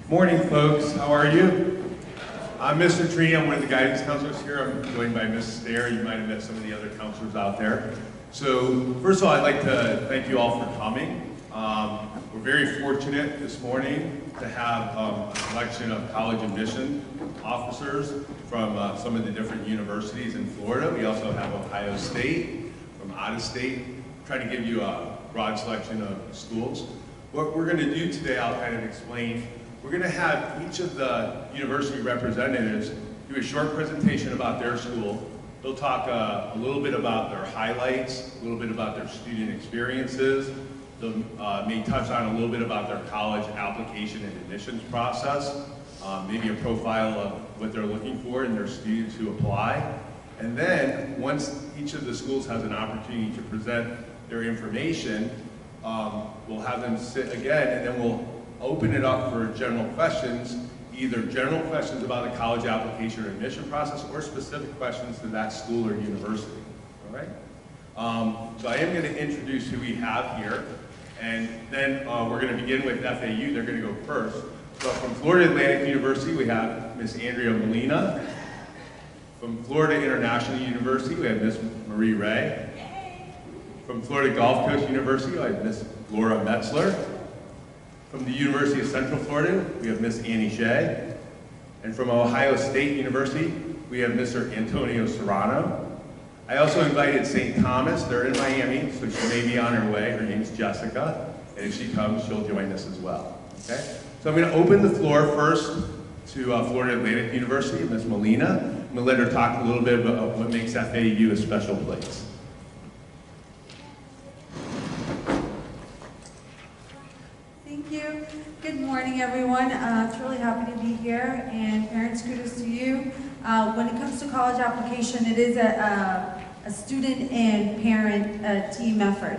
Morning, folks. How are you? I'm Mr. Tree. I'm one of the guidance counselors here. I'm joined by Ms. Stair. You might have met some of the other counselors out there. So, first of all, I'd like to thank you all for coming. We're very fortunate this morning to have a selection of college admission officers from some of the different universities in Florida. We also have Ohio State, from out of state. Try to give you a broad selection of schools. What we're going to do today, I'll kind of explain. We're going to have each of the university representatives do a short presentation about their school. They'll talk a little bit about their highlights, a little bit about their student experiences. They'll may touch on a little bit about their college application and admissions process, maybe a profile of what they're looking for in their students who apply. And then, once each of the schools has an opportunity to present their information, we'll have them sit again, and then we'll open it up for general questions, either general questions about the college application or admission process, or specific questions to that school or university. All right? So I am going to introduce who we have here, and then we're going to begin with FAU. They're going to go first. So from Florida Atlantic University, we have Miss Andrea Molina. From Florida International University, we have Miss Marie Ray. From Florida Gulf Coast University, we have Miss Laura Metzler. From the University of Central Florida, we have Miss Annie Shea. And from Ohio State University, we have Mr. Antonio Serrano. I also invited St. Thomas. They're in Miami, so she may be on her way. Her name's Jessica. And if she comes, she'll join us as well. Okay? So I'm going to open the floor first to Florida Atlantic University, Miss Molina. I'm going to let her talk a little bit about what makes FAU a special place. Good morning, everyone. It's really happy to be here, and parents, kudos to you. When it comes to college application, it is a student and parent team effort.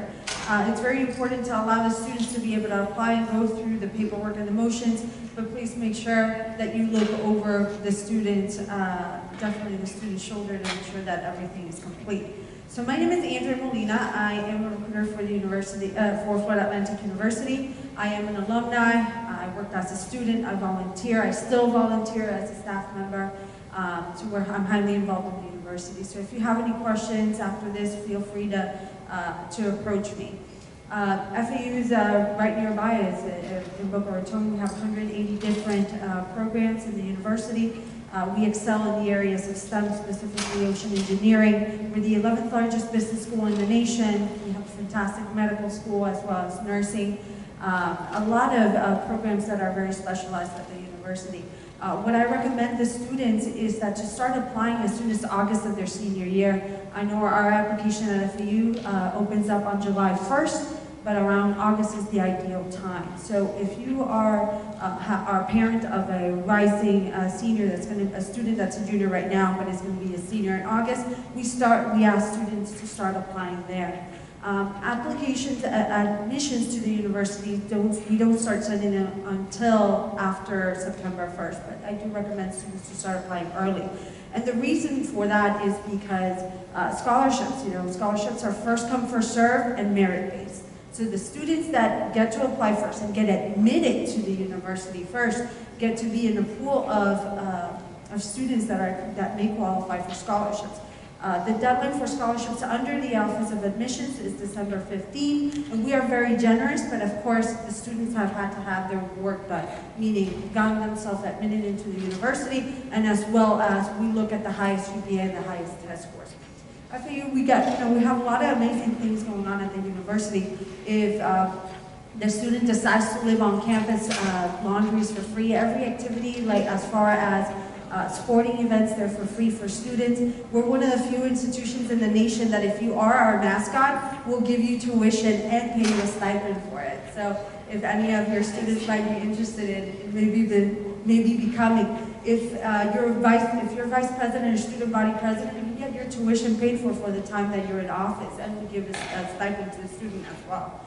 It's very important to allow the students to be able to apply and go through the paperwork and the motions, but please make sure that you look over the students, definitely the student's shoulder, to make sure that everything is complete. So my name is Andrea Molina. I am a recruiter for the university, for Florida Atlantic University. I am an alumni. I worked as a student. I volunteer. I still volunteer as a staff member, to where I'm highly involved in the university. So if you have any questions after this, feel free to approach me. FAU is right nearby. In Boca Raton. We have 180 different programs in the university. We excel in the areas of STEM, specifically ocean engineering. We're the 11th largest business school in the nation. We have a fantastic medical school as well as nursing. A lot of programs that are very specialized at the university. What I recommend the students is that to start applying as soon as August of their senior year. I know our application at FAU opens up on July 1st. But around August is the ideal time. So if you are a parent of a rising senior, a student that's a junior right now, but is going to be a senior in August, we ask students to start applying there. Applications, admissions to the university, we don't start sending them until after September 1st, but I do recommend students to start applying early. And the reason for that is because scholarships, scholarships are first come, first served, and merit-based. So the students that get to apply first and get admitted to the university first get to be in a pool of students that may qualify for scholarships. The deadline for scholarships under the Office of Admissions is December 15, and we are very generous, but of course the students have had to have their work done, meaning gotten themselves admitted into the university, and as well as we look at the highest GPA and the highest test scores. FAU, we have a lot of amazing things going on at the university. If the student decides to live on campus, laundry is for free. Every activity, like as far as sporting events, they're for free for students. We're one of the few institutions in the nation that if you are our mascot, we'll give you tuition and pay you a stipend for it. So if any of your students might be interested in maybe becoming, if you're vice president or student body president, you get your tuition paid for the time that you're in office, and we give a stipend to the student as well.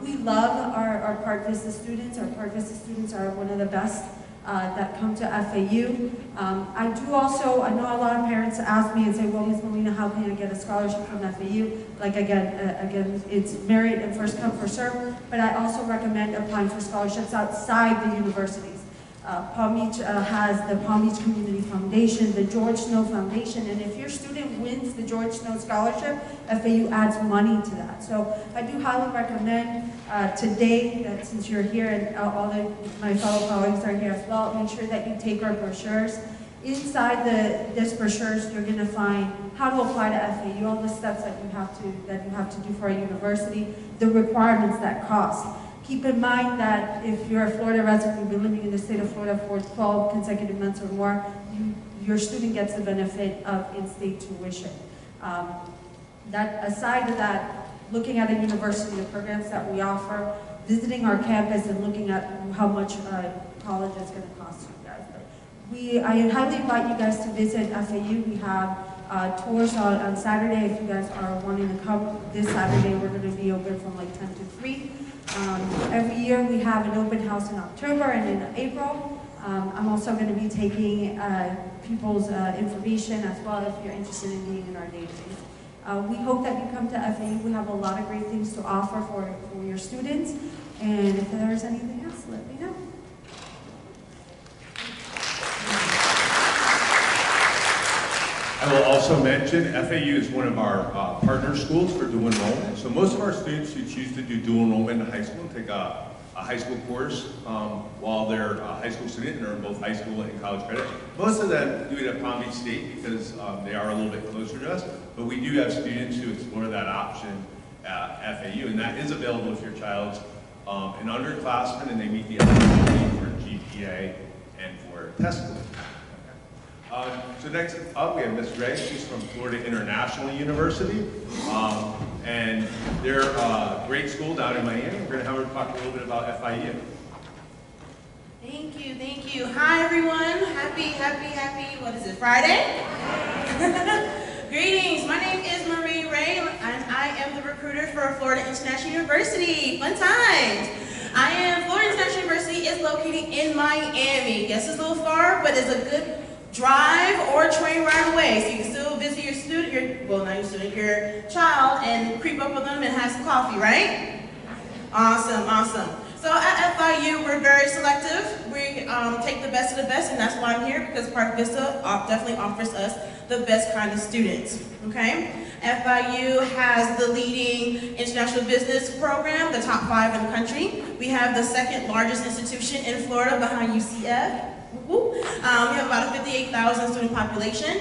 We love our Part Vista students. Our Part Vista students are one of the best that come to FAU. I know a lot of parents ask me and say, well, Ms. Molina, how can I get a scholarship from FAU? Like again, it's merit and first come, first serve, but I also recommend applying for scholarships outside the universities. Palm Beach has the Palm Beach Community Foundation, the George Snow Foundation, and if your student wins the George Snow Scholarship, FAU adds money to that. So I do highly recommend today, that since you're here and all my fellow colleagues are here as well, make sure that you take our brochures. Inside this brochures, you're going to find how to apply to FAU, all the steps that you have to do for a university, the requirements that cost. Keep in mind that if you're a Florida resident, you've been living in the state of Florida for 12 consecutive months or more, your student gets the benefit of in-state tuition. Aside of that, looking at a university, the programs that we offer, visiting our campus and looking at how much college is going to cost you guys. But I highly invite you guys to visit FAU. We have tours on Saturday. If you guys are wanting to come this Saturday, we're going to be open from like 10 to 3. Every year we have an open house in October and in April. I'm also going to be taking people's information as well if you're interested in being in our database. We hope that you come to FAU. We have a lot of great things to offer for your students. And if there's anything else, let me know. I will also mention FAU is one of our partner schools for dual enrollment. So most of our students who choose to do dual enrollment in high school take a high school course while they're a high school student and earn both high school and college credit. Most of them do it at Palm Beach State because they are a little bit closer to us, but we do have students who explore that option at FAU, and that is available if your child's an underclassman and they meet the eligibility for GPA and for test score. So next up, we have Ms. Ray. She's from Florida International University, and they're a great school down in Miami. We're going to have her talk a little bit about FIU. Thank you, thank you. Hi, everyone. Happy, what is it, Friday? Greetings. My name is Marie Ray, and I am the recruiter for Florida International University. Fun times. Florida International University is located in Miami. Yes, it's a little far, but it's a good drive or train ride away, so you can still visit your student, your child, and creep up with them and have some coffee, right? Awesome, awesome. So at FIU, we're very selective. We take the best of the best, and that's why I'm here, because Park Vista definitely offers us the best kind of students, okay? FIU has the leading international business program, the top 5 in the country. We have the 2nd largest institution in Florida behind UCF. We have about a 58,000 student population.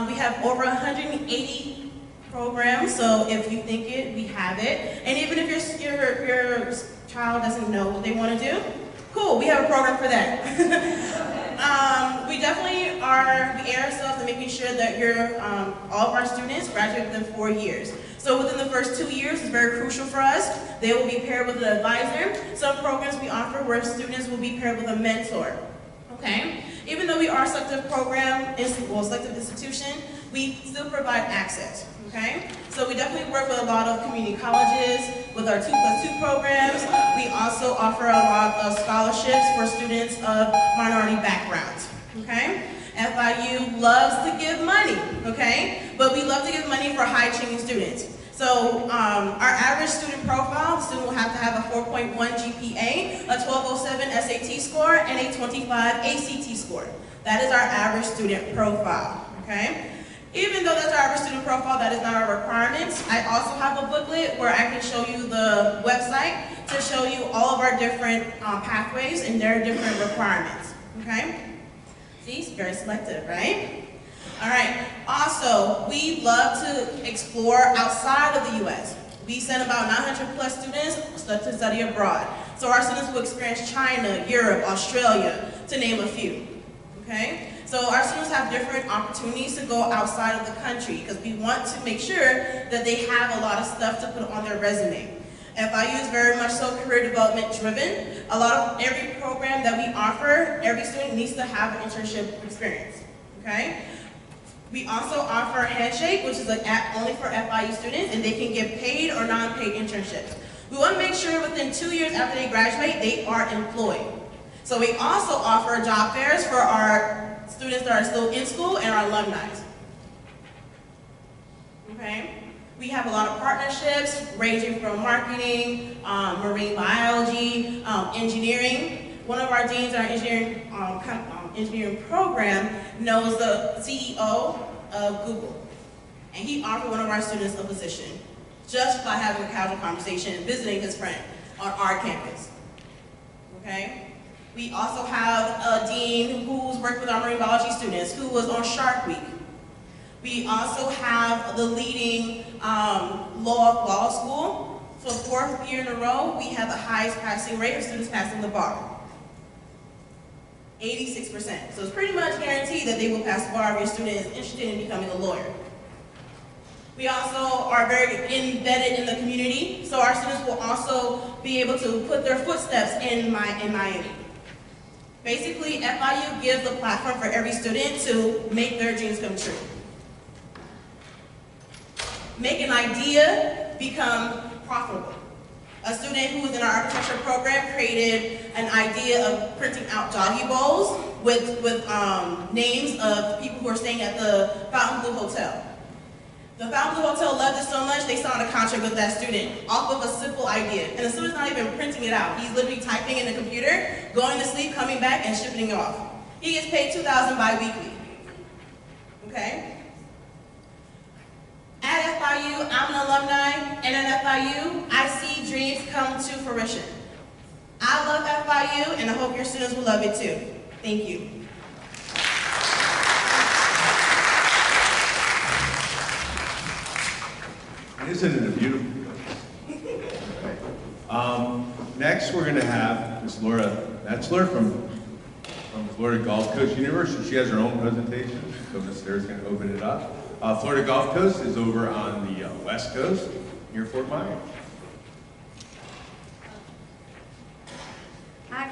We have over 180 programs, so if you think it, we have it. And even if your child doesn't know what they want to do, cool, we have a program for that. We definitely air ourselves in making sure that all of our students graduate within 4 years. So within the first 2 years is very crucial for us. They will be paired with an advisor. Some programs we offer where students will be paired with a mentor. Okay? Even though we are a selective program, selective institution, we still provide access, okay? So we definitely work with a lot of community colleges with our 2+2 programs. We also offer a lot of scholarships for students of minority backgrounds, okay? FIU loves to give money, okay? But we love to give money for high-achieving students. So our average student profile, the student will have to have a 4.1 GPA, a 1207 SAT score, and a 25 ACT score. That is our average student profile, okay? Even though that's our average student profile, that is not our requirements. I also have a booklet where I can show you the website to show you all of our different pathways and their different requirements, okay? See, it's very selective, right? All right, also, we love to explore outside of the U.S. We send about 900 plus students to study abroad. So our students will experience China, Europe, Australia, to name a few, okay? So our students have different opportunities to go outside of the country because we want to make sure that they have a lot of stuff to put on their resume. FIU is very much so career development driven. Every program that we offer, every student needs to have an internship experience, okay? We also offer Handshake, which is an app only for FIU students, and they can get paid or non-paid internships. We want to make sure within 2 years after they graduate, they are employed. So we also offer job fairs for our students that are still in school and our alumni. Okay? We have a lot of partnerships ranging from marketing, marine biology, engineering. one of our deans in our engineering program knows the CEO of Google. And he offered one of our students a position just by having a casual conversation and visiting his friend on our campus. Okay? We also have a dean who's worked with our marine biology students who was on Shark Week. We also have the leading law school. For the 4th year in a row, we have the highest passing rate of students passing the bar. 86%. So it's pretty much guaranteed that they will pass the bar if your student is interested in becoming a lawyer. We also are very embedded in the community, so our students will also be able to put their footsteps in Miami. Basically, FIU gives a platform for every student to make their dreams come true. Make an idea become profitable. A student who was in our architecture program created an idea of printing out doggy bowls with names of people who are staying at the Fontainebleau Hotel. The Fontainebleau Hotel loved it so much, they signed a contract with that student off of a simple idea. And the student's not even printing it out. He's literally typing in the computer, going to sleep, coming back, and shipping it off. He gets paid $2,000 bi-weekly. Okay? At FIU, I'm an alumni, and at FIU, I see dreams come to fruition. I love FIU, and I hope your students will love it too. Thank you. Isn't it a beautiful place? Next, we're going to have Ms. Laura Metzler from Florida Gulf Coast University. She has her own presentation, so Ms. Sarah's going to open it up. Florida Gulf Coast is over on the west coast near Fort Myers.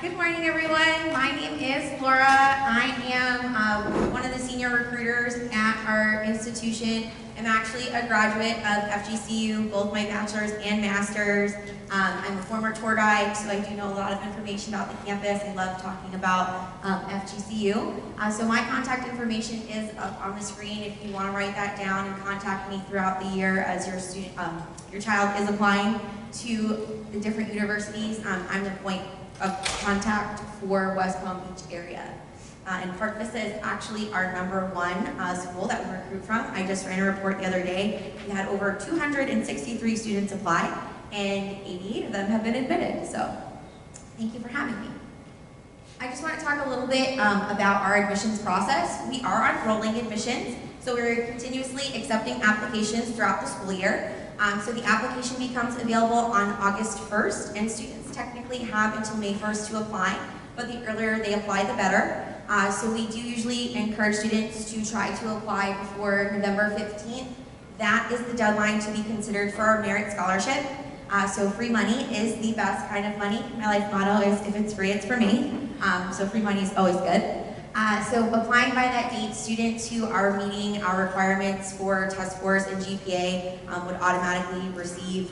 Good morning, everyone. My name is Laura. I am one of the senior recruiters at our institution. I'm actually a graduate of FGCU, both my bachelor's and master's. I'm a former tour guide, so I do know a lot of information about the campus. I love talking about FGCU. So my contact information is up on the screen if you want to write that down and contact me throughout the year as your child is applying to the different universities. I'm the point of contact for West Palm Beach area. And Park Vista is actually our #1 school that we recruit from. I just ran a report the other day. We had over 263 students apply, and 88 of them have been admitted. So thank you for having me. I just want to talk a little bit about our admissions process. We are on rolling admissions, so we're continuously accepting applications throughout the school year. So the application becomes available on August 1st, and students technically have until May 1st to apply, but the earlier they apply, the better. So we do usually encourage students to try to apply before November 15th. That is the deadline to be considered for our merit scholarship. So free money is the best kind of money. My life motto is, if it's free, it's for me. So free money is always good. So applying by that date, students who are meeting our requirements for test scores and GPA would automatically receive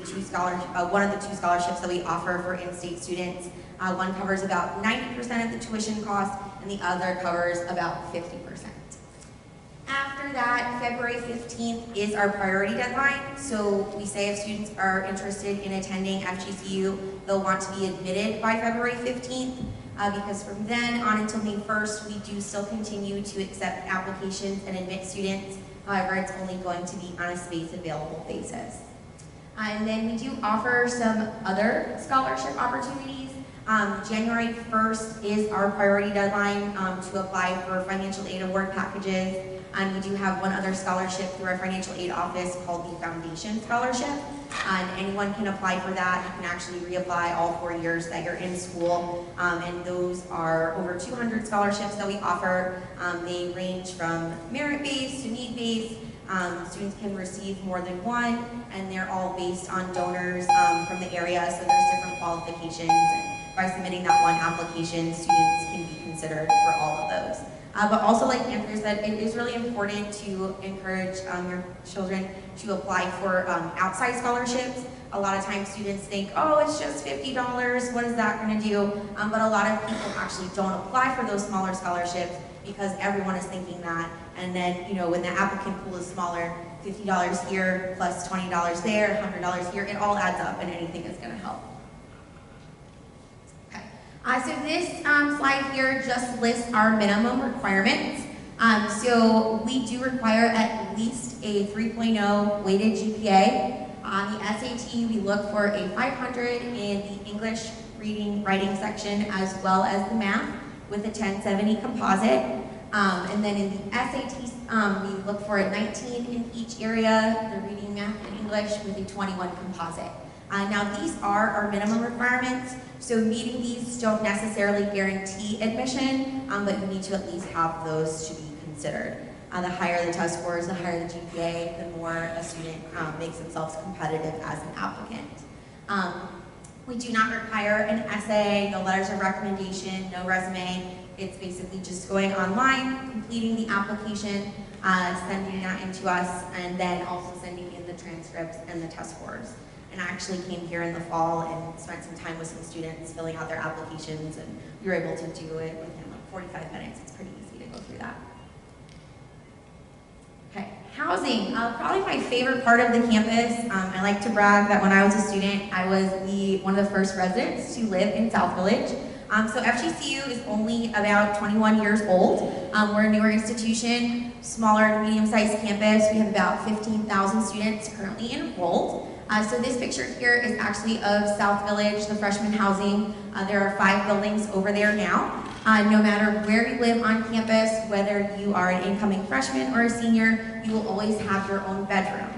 one of the 2 scholarships that we offer for in-state students. One covers about 90% of the tuition cost, and the other covers about 50%. After that, February 15th is our priority deadline. So we say if students are interested in attending FGCU, they'll want to be admitted by February 15th. Because from then on until May 1st, we do still continue to accept applications and admit students. However, it's only going to be on a space available basis. And then we do offer some other scholarship opportunities. January 1st is our priority deadline to apply for financial aid award packages. And we do have one other scholarship through our financial aid office called the Foundation Scholarship. And anyone can apply for that. You can actually reapply all 4 years that you're in school. And those are over 200 scholarships that we offer. They range from merit-based to need-based. Students can receive more than one, and they're all based on donors from the area, so there's different qualifications. And by submitting that one application, students can be considered for all of those. But also, like Andrew said, it is really important to encourage your children to apply for outside scholarships. A lot of times students think, oh, it's just $50, what is that going to do? But a lot of people actually don't apply for those smaller scholarships because everyone is thinking that. And then, you know, when the applicant pool is smaller, $50 here plus $20 there, $100 here, it all adds up and anything is going to help. Okay. So this slide here just lists our minimum requirements. So we do require at least a 3.0 weighted GPA. On the SAT, we look for a 500 in the English reading, writing section, as well as the math with a 1070 composite. And then in the SAT, we look for a 19 in each area, the reading, math, and English with a 21 composite. Now these are our minimum requirements, so meeting these don't necessarily guarantee admission, but you need to at least have those to be considered. The higher the test scores, the higher the GPA, the more a student makes themselves competitive as an applicant. We do not require an essay, no letters of recommendation, no resume. It's basically just going online, completing the application, sending that in to us, and then also sending in the transcripts and the test scores. And I actually came here in the fall and spent some time with some students filling out their applications, and we were able to do it within like 45 minutes. It's pretty easy to go through that. Okay, housing, probably my favorite part of the campus. I like to brag that when I was a student, I was one of the first residents to live in South Village. So FGCU is only about 21 years old. We're a newer institution, smaller to medium-sized campus. We have about 15,000 students currently enrolled. So this picture here is actually of South Village, the freshman housing. There are 5 buildings over there now. No matter where you live on campus, whether you are an incoming freshman or a senior, you will always have your own bedroom.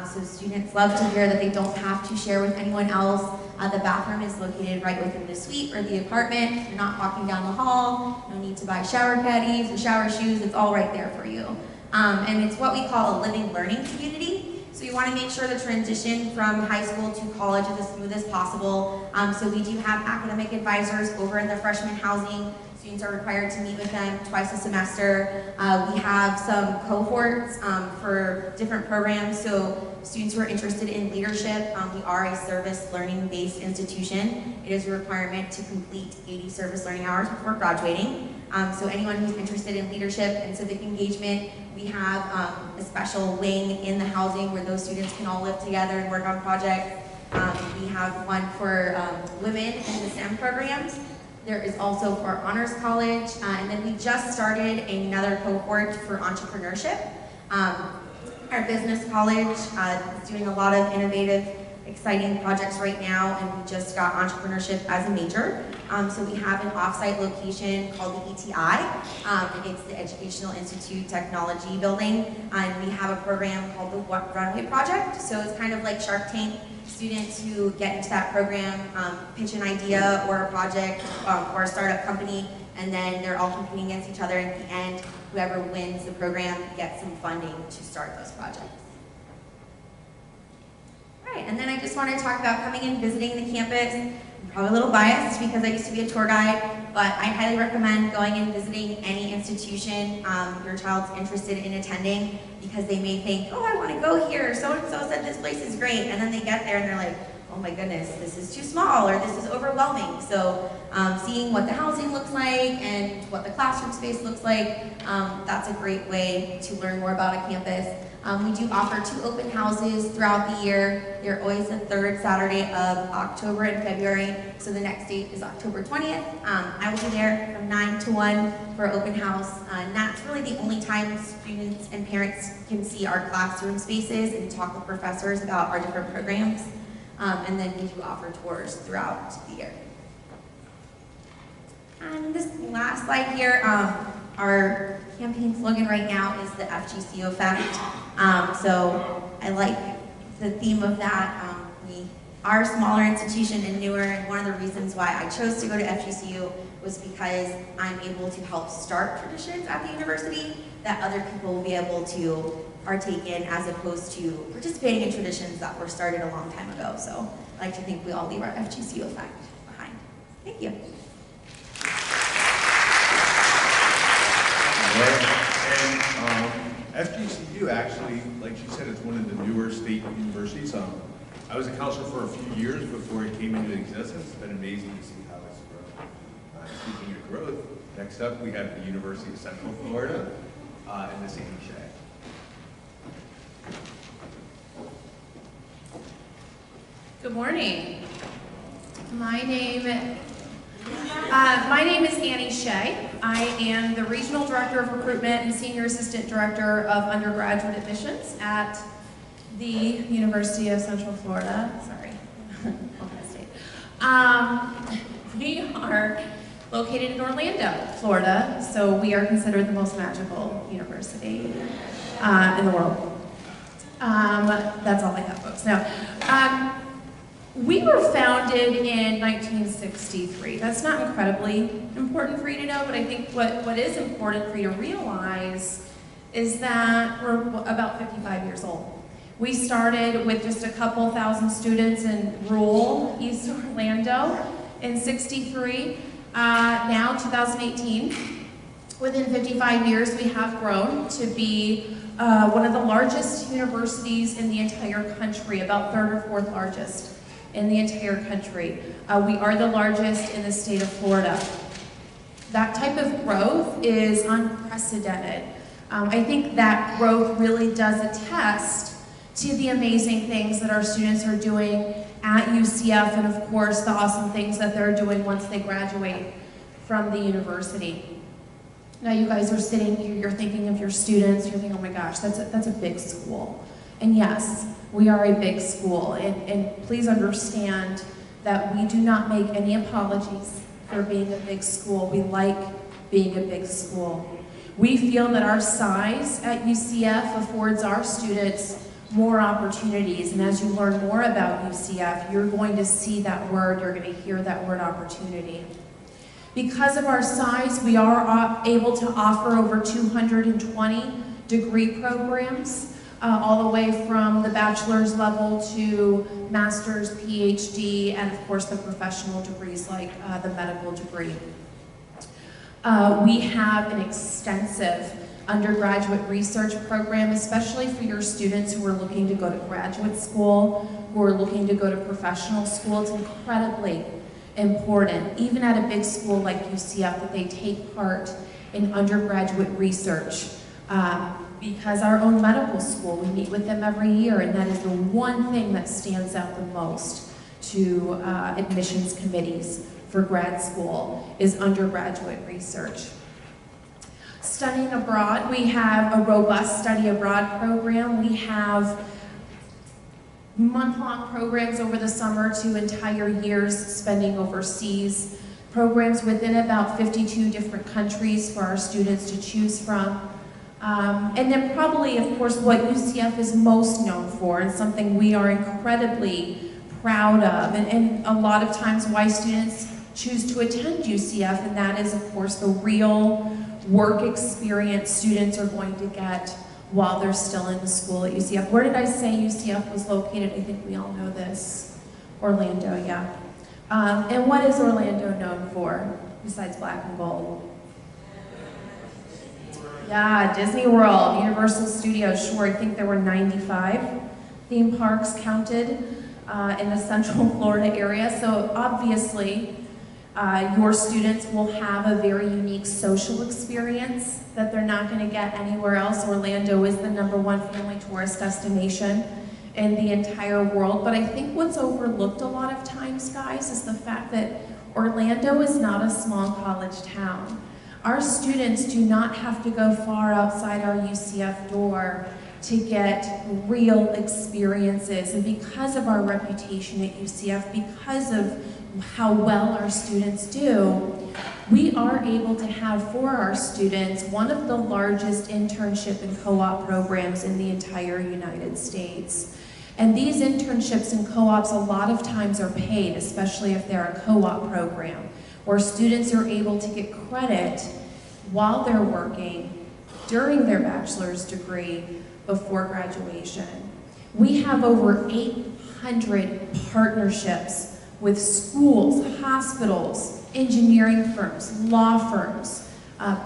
So students love to hear that they don't have to share with anyone else. The bathroom is located right within the suite or the apartment. You're not walking down the hall. No need to buy shower caddies or shower shoes. It's all right there for you. And it's what we call a living learning community. So you want to make sure the transition from high school to college is as smooth as possible. So we do have academic advisors over in the freshman housing. Students are required to meet with them twice a semester. We have some cohorts for different programs. So students who are interested in leadership, we are a service learning based institution. It is a requirement to complete 80 service learning hours before graduating. So anyone who's interested in leadership and civic engagement, we have a special wing in the housing where those students can all live together and work on projects. We have one for women in the STEM programs. There is also for Honors College, and then we just started another cohort for entrepreneurship. Our business college is doing a lot of innovative, exciting projects right now, and we just got entrepreneurship as a major. So we have an offsite location called the ETI. It's the Educational Institute Technology Building, and we have a program called the Runway Project. So it's kind of like Shark Tank. Students who get into that program pitch an idea or a project or a startup company, and then they're all competing against each other. At the end, whoever wins the program gets some funding to start those projects. All right, and then I just want to talk about coming and visiting the campus. I'm probably a little biased because I used to be a tour guide, but I highly recommend going and visiting any institution your child's interested in attending, because they may think, oh, I want to go here, so-and-so said this place is great, and then they get there and they're like, oh my goodness, this is too small, or this is overwhelming. So seeing what the housing looks like and what the classroom space looks like, that's a great way to learn more about a campus. We do offer 2 open houses throughout the year. They're always the 3rd Saturday of October and February, so the next date is October 20th. I will be there from 9 to 1 for open house, and that's really the only time students and parents can see our classroom spaces and talk with professors about our different programs. And then we do offer tours throughout the year. And this last slide here, our campaign slogan right now is the FGCU effect. So I like the theme of that. We are a smaller institution and newer, and one of the reasons why I chose to go to FGCU was because I'm able to help start traditions at the university that other people will be able to partake in, as opposed to participating in traditions that were started a long time ago. So I like to think we all leave our FGCU effect behind. Thank you. And FGCU actually, like she said, it's one of the newer state universities. I was a counselor for a few years before it came into existence. It's been amazing to see how it's grown. Speaking of growth, next up we have the University of Central Florida and Miss Amy Shea. Good morning. My name My name is Annie Shea. I am the Regional Director of Recruitment and Senior Assistant Director of Undergraduate Admissions at the University of Central Florida. Sorry, we are located in Orlando, Florida, so we are considered the most magical university in the world. That's all I have, folks. Now, we were founded in 1963. That's not incredibly important for you to know, but I think what is important for you to realize is that we're about 55 years old. We started with just a couple thousand students in rural East Orlando in '63. Now, 2018, within 55 years, we have grown to be one of the largest universities in the entire country, about third or fourth largest in the entire country. We are the largest in the state of Florida. That type of growth is unprecedented. I think that growth really does attest to the amazing things that our students are doing at UCF, and of course the awesome things that they're doing once they graduate from the university. Now you guys are sitting here, you're thinking of your students, you're thinking, oh my gosh, that's a big school. And yes, we are a big school, and please understand that we do not make any apologies for being a big school. We like being a big school. We feel that our size at UCF affords our students more opportunities, and as you learn more about UCF, you're going to see that word, you're going to hear that word opportunity. Because of our size, we are able to offer over 220 degree programs, all the way from the bachelor's level to master's, PhD, and of course the professional degrees like the medical degree. We have an extensive undergraduate research program, especially for your students who are looking to go to graduate school, who are looking to go to professional school. It's incredibly important, even at a big school like UCF, that they take part in undergraduate research. Because our own medical school, we meet with them every year, and that is the one thing that stands out the most to admissions committees for grad school is undergraduate research. Studying abroad, we have a robust study abroad program. We have month-long programs over the summer to entire years spending overseas, programs within about 52 different countries for our students to choose from. And then probably, of course, what UCF is most known for, and something we are incredibly proud of, and a lot of times why students choose to attend UCF, and that is, of course, the real work experience students are going to get while they're still in the school at UCF. Where did I say UCF was located? I think we all know this. Orlando, yeah. And what is Orlando known for, besides black and gold? Yeah, Disney World, Universal Studios, sure, I think there were 95 theme parks counted in the Central Florida area, so obviously your students will have a very unique social experience that they're not going to get anywhere else. Orlando is the #1 family tourist destination in the entire world, but I think what's overlooked a lot of times, guys, is the fact that Orlando is not a small college town. Our students do not have to go far outside our UCF door to get real experiences, and because of our reputation at UCF, because of how well our students do, we are able to have for our students one of the largest internship and co-op programs in the entire United States. And these internships and co-ops a lot of times are paid, especially if they're a co-op program, where students are able to get credit while they're working during their bachelor's degree before graduation. We have over 800 partnerships with schools, hospitals, engineering firms, law firms,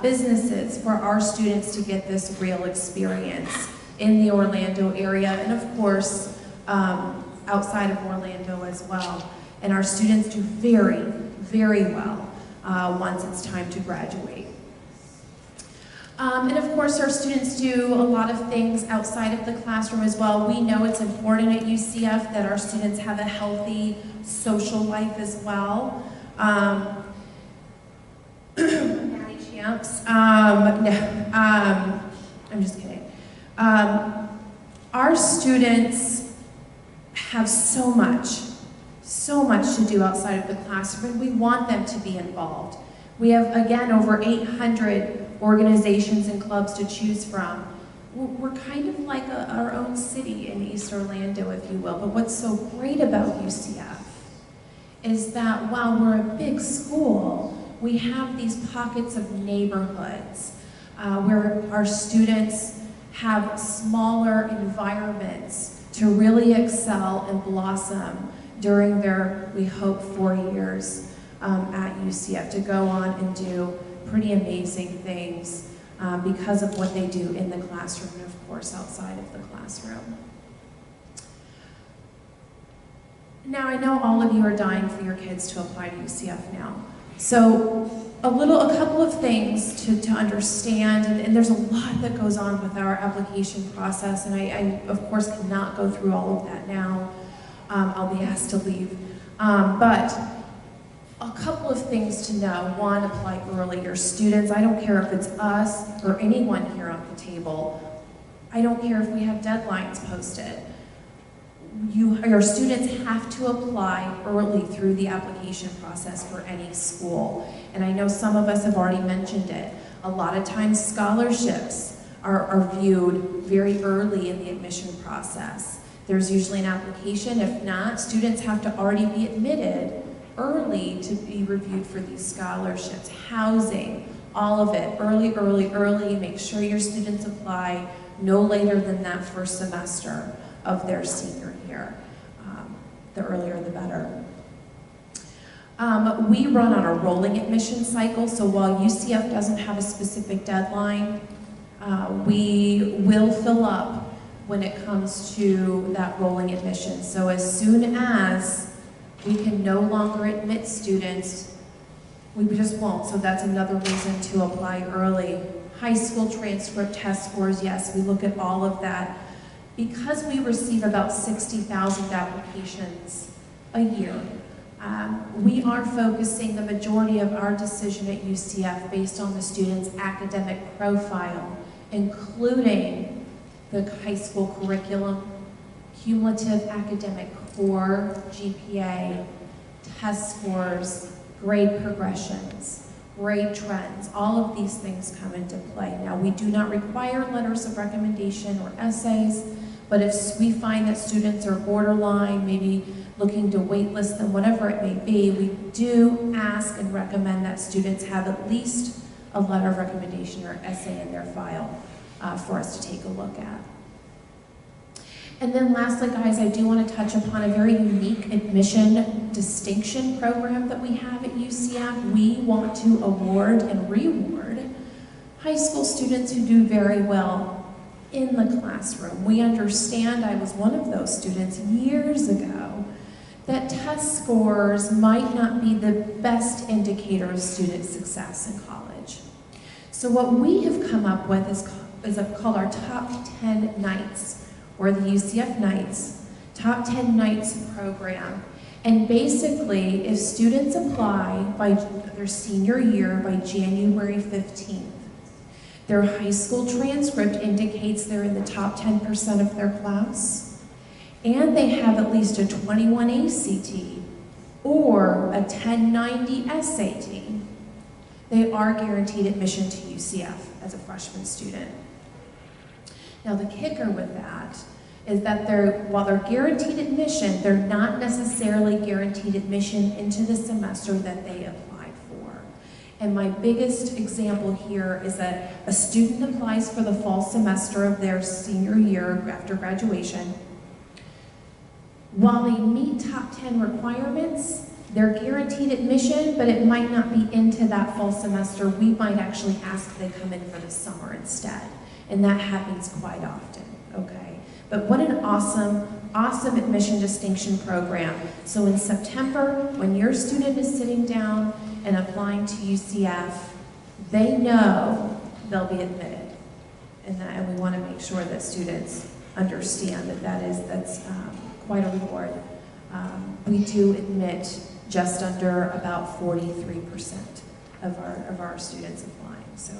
businesses for our students to get this real experience in the Orlando area, and of course outside of Orlando as well. And our students do very, very well once it's time to graduate. And of course our students do a lot of things outside of the classroom as well. We know it's important at UCF that our students have a healthy social life as well. champs. No, I'm just kidding. Our students have so much to do outside of the classroom, and we want them to be involved. We have, again, over 800 organizations and clubs to choose from. We're kind of like our own city in East Orlando, if you will. But what's so great about UCF is that while we're a big school, we have these pockets of neighborhoods where our students have smaller environments to really excel and blossom during their, we hope, 4 years at UCF, to go on and do pretty amazing things because of what they do in the classroom and, of course, outside of the classroom. Now, I know all of you are dying for your kids to apply to UCF now. So a couple of things to understand, and there's a lot that goes on with our application process, and I of course, cannot go through all of that now. I'll be asked to leave. But a couple of things to know. One, apply early. Your students, I don't care if it's us or anyone here on the table. I don't care if we have deadlines posted. Your students have to apply early through the application process for any school. And I know some of us have already mentioned it. A lot of times scholarships are viewed very early in the admission process. There's usually an application. If not, students have to already be admitted early to be reviewed for these scholarships. Housing, all of it, early. Make sure your students apply no later than that first semester of their senior year. The earlier the better. We run on a rolling admission cycle, so while UCF doesn't have a specific deadline, we will fill up when it comes to that rolling admission. So as soon as we can no longer admit students, we just won't. So that's another reason to apply early. High school transcript test scores, yes, we look at all of that. Because we receive about 60,000 applications a year, we are focusing the majority of our decision at UCF based on the student's academic profile, including the high school curriculum, cumulative academic core, GPA, test scores, grade progressions, grade trends. All of these things come into play. Now, we do not require letters of recommendation or essays, but if we find that students are borderline, maybe looking to waitlist them, whatever it may be, we do ask and recommend that students have at least a letter of recommendation or essay in their file for us to take a look at. And then lastly, guys, I do want to touch upon a very unique admission distinction program that we have at UCF. We want to award and reward high school students who do very well in the classroom. We understand, I was one of those students years ago, that test scores might not be the best indicator of student success in college. So what we have come up with is called our Top 10 Nights, or the UCF Nights, Top 10 Nights program. And basically, if students apply by their senior year by January 15th, their high school transcript indicates they're in the top 10% of their class, and they have at least a 21 ACT or a 1090 SAT, they are guaranteed admission to UCF as a freshman student. Now, the kicker with that is that while they're guaranteed admission, they're not necessarily guaranteed admission into the semester that they applied for. And my biggest example here is that a student applies for the fall semester of their senior year after graduation. While they meet top 10 requirements, they're guaranteed admission, but it might not be into that fall semester. We might actually ask they come in for the summer instead. And that happens quite often, okay? But what an awesome, awesome admission distinction program. So in September, when your student is sitting down and applying to UCF, they know they'll be admitted. And we want to make sure that students understand that that's quite a reward. We do admit just under about 43% of our students applying. So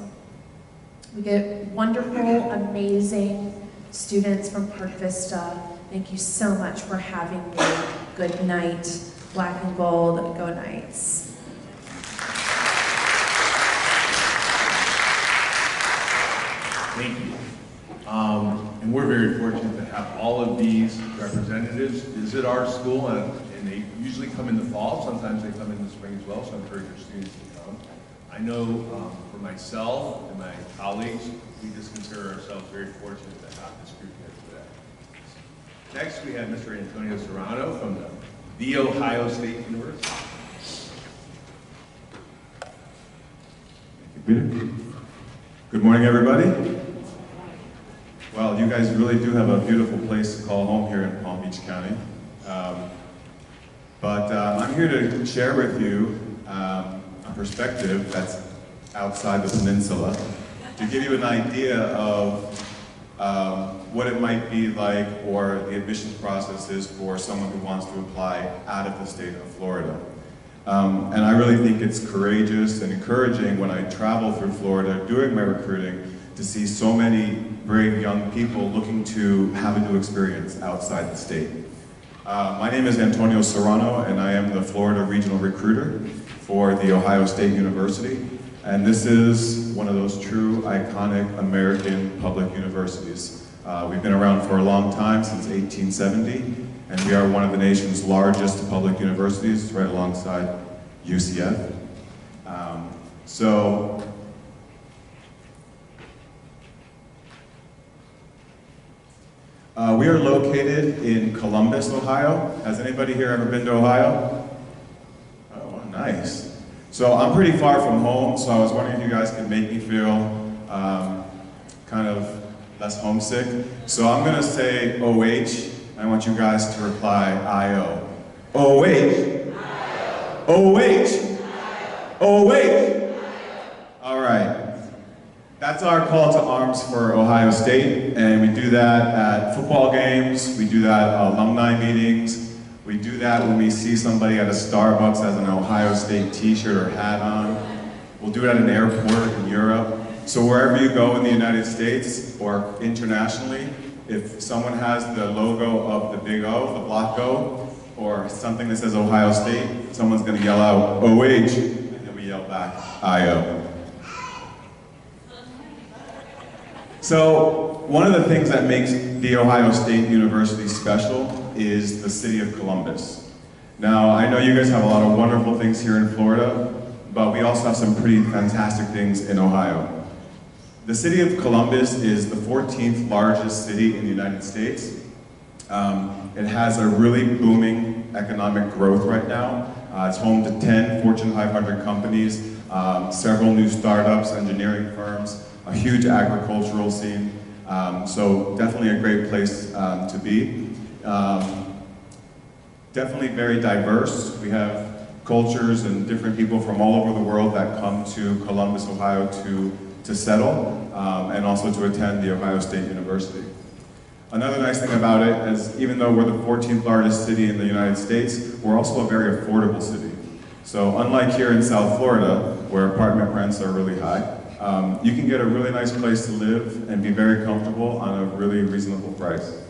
we get wonderful, amazing students from Park Vista. Thank you so much for having me. Good night, Black and Gold, go Knights. Thank you. And we're very fortunate to have all of these representatives visit our school, and they usually come in the fall. Sometimes they come in the spring as well, so I encourage your students to come. I know for myself and my colleagues, we just consider ourselves very fortunate to have this group here today. Next, we have Mr. Antonio Serrano from the Ohio State University. Thank you, Peter. Good morning, everybody. Well, you guys really do have a beautiful place to call home here in Palm Beach County. I'm here to share with you a perspective that's outside the peninsula, to give you an idea of what it might be like, or the admissions process is for someone who wants to apply out of the state of Florida. And I really think it's courageous and encouraging when I travel through Florida doing my recruiting to see so many brave young people looking to have a new experience outside the state. My name is Antonio Serrano, and I am the Florida Regional Recruiter for The Ohio State University. And this is one of those true, iconic American public universities. We've been around for a long time, since 1870, and we are one of the nation's largest public universities, right alongside UCF. We are located in Columbus, Ohio. Has anybody here ever been to Ohio? Oh, nice. So I'm pretty far from home, so I was wondering if you guys could make me feel kind of less homesick. So I'm gonna say OH. I want you guys to reply IO. OH. OH. OH. All right. That's our call to arms for Ohio State, and we do that at football games, we do that at alumni meetings, we do that when we see somebody at a Starbucks has an Ohio State t-shirt or hat on. We'll do it at an airport in Europe. So wherever you go in the United States or internationally, if someone has the logo of the big O, the block O, or something that says Ohio State, someone's gonna yell out OH, and then we yell back IO. So one of the things that makes The Ohio State University special is the city of Columbus. Now, I know you guys have a lot of wonderful things here in Florida, but we also have some pretty fantastic things in Ohio. The city of Columbus is the 14th largest city in the United States. It has a really booming economic growth right now. It's home to 10 Fortune 500 companies, several new startups, engineering firms, a huge agricultural scene, so definitely a great place to be. Definitely very diverse. We have cultures and different people from all over the world that come to Columbus, Ohio to settle, and also to attend The Ohio State University. Another nice thing about it is, even though we're the 14th largest city in the United States, we're also a very affordable city. So unlike here in South Florida, where apartment rents are really high, you can get a really nice place to live and be very comfortable on a really reasonable price.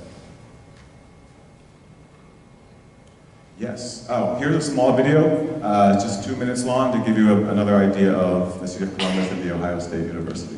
Yes. Oh, here's a small video, just 2 minutes long, to give you another idea of the city of Columbus and The Ohio State University.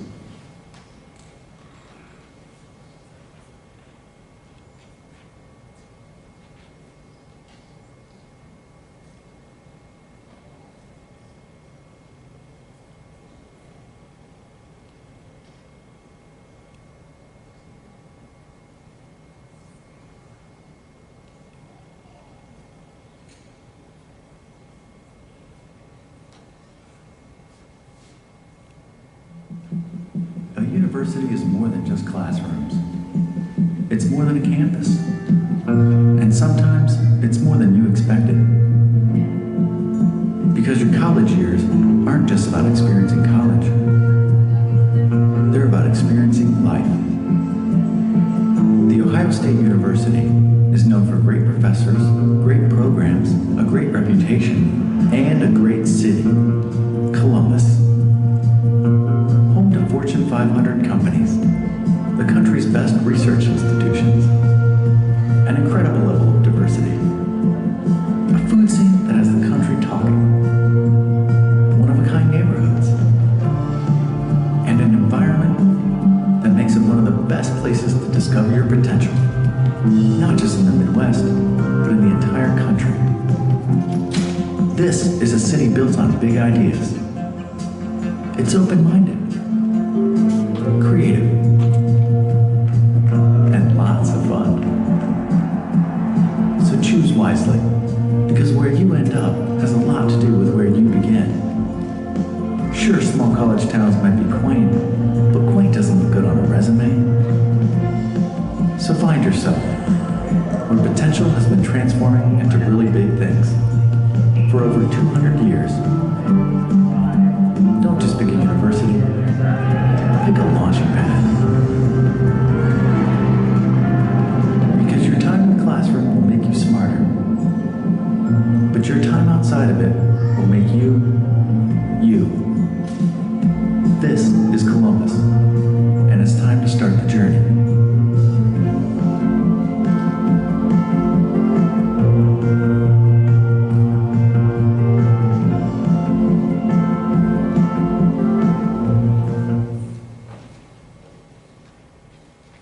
A university is more than just classrooms. It's more than a campus. And sometimes it's more than you expected. Because your college years aren't just about experiencing college. They're about experiencing life. The Ohio State University is known for great professors, great programs, a great reputation, and a great city, Columbus. ideas. It's open-minded, creative, and lots of fun. So choose wisely, because where you end up has a lot to do with where you begin. Sure, small college towns might be quaint, but quaint doesn't look good on a resume. So find yourself, where potential has been transforming into really big things. For over 200 years. Don't just pick a university, pick a launching pad. Because your time in the classroom will make you smarter, but your time outside of it will make you, you. This is Columbus, and it's time to start the journey.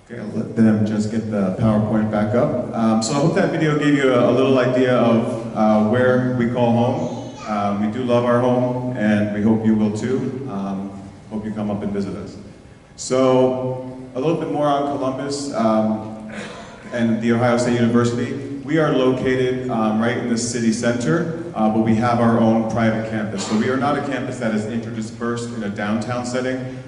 Okay, I'll let them just get the PowerPoint back up. So I hope that video gave you a little idea of where we call home. We do love our home, and we hope you will too. Hope you come up and visit us. So a little bit more on Columbus and the Ohio State University. We are located right in the city center, but we have our own private campus. So we are not a campus that is interdispersed in a downtown setting.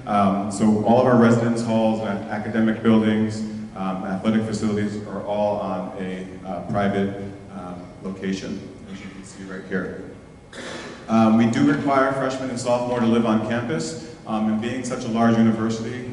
So all of our residence halls and academic buildings, athletic facilities are all on a private location, as you can see right here. We do require freshmen and sophomore to live on campus. And being such a large university,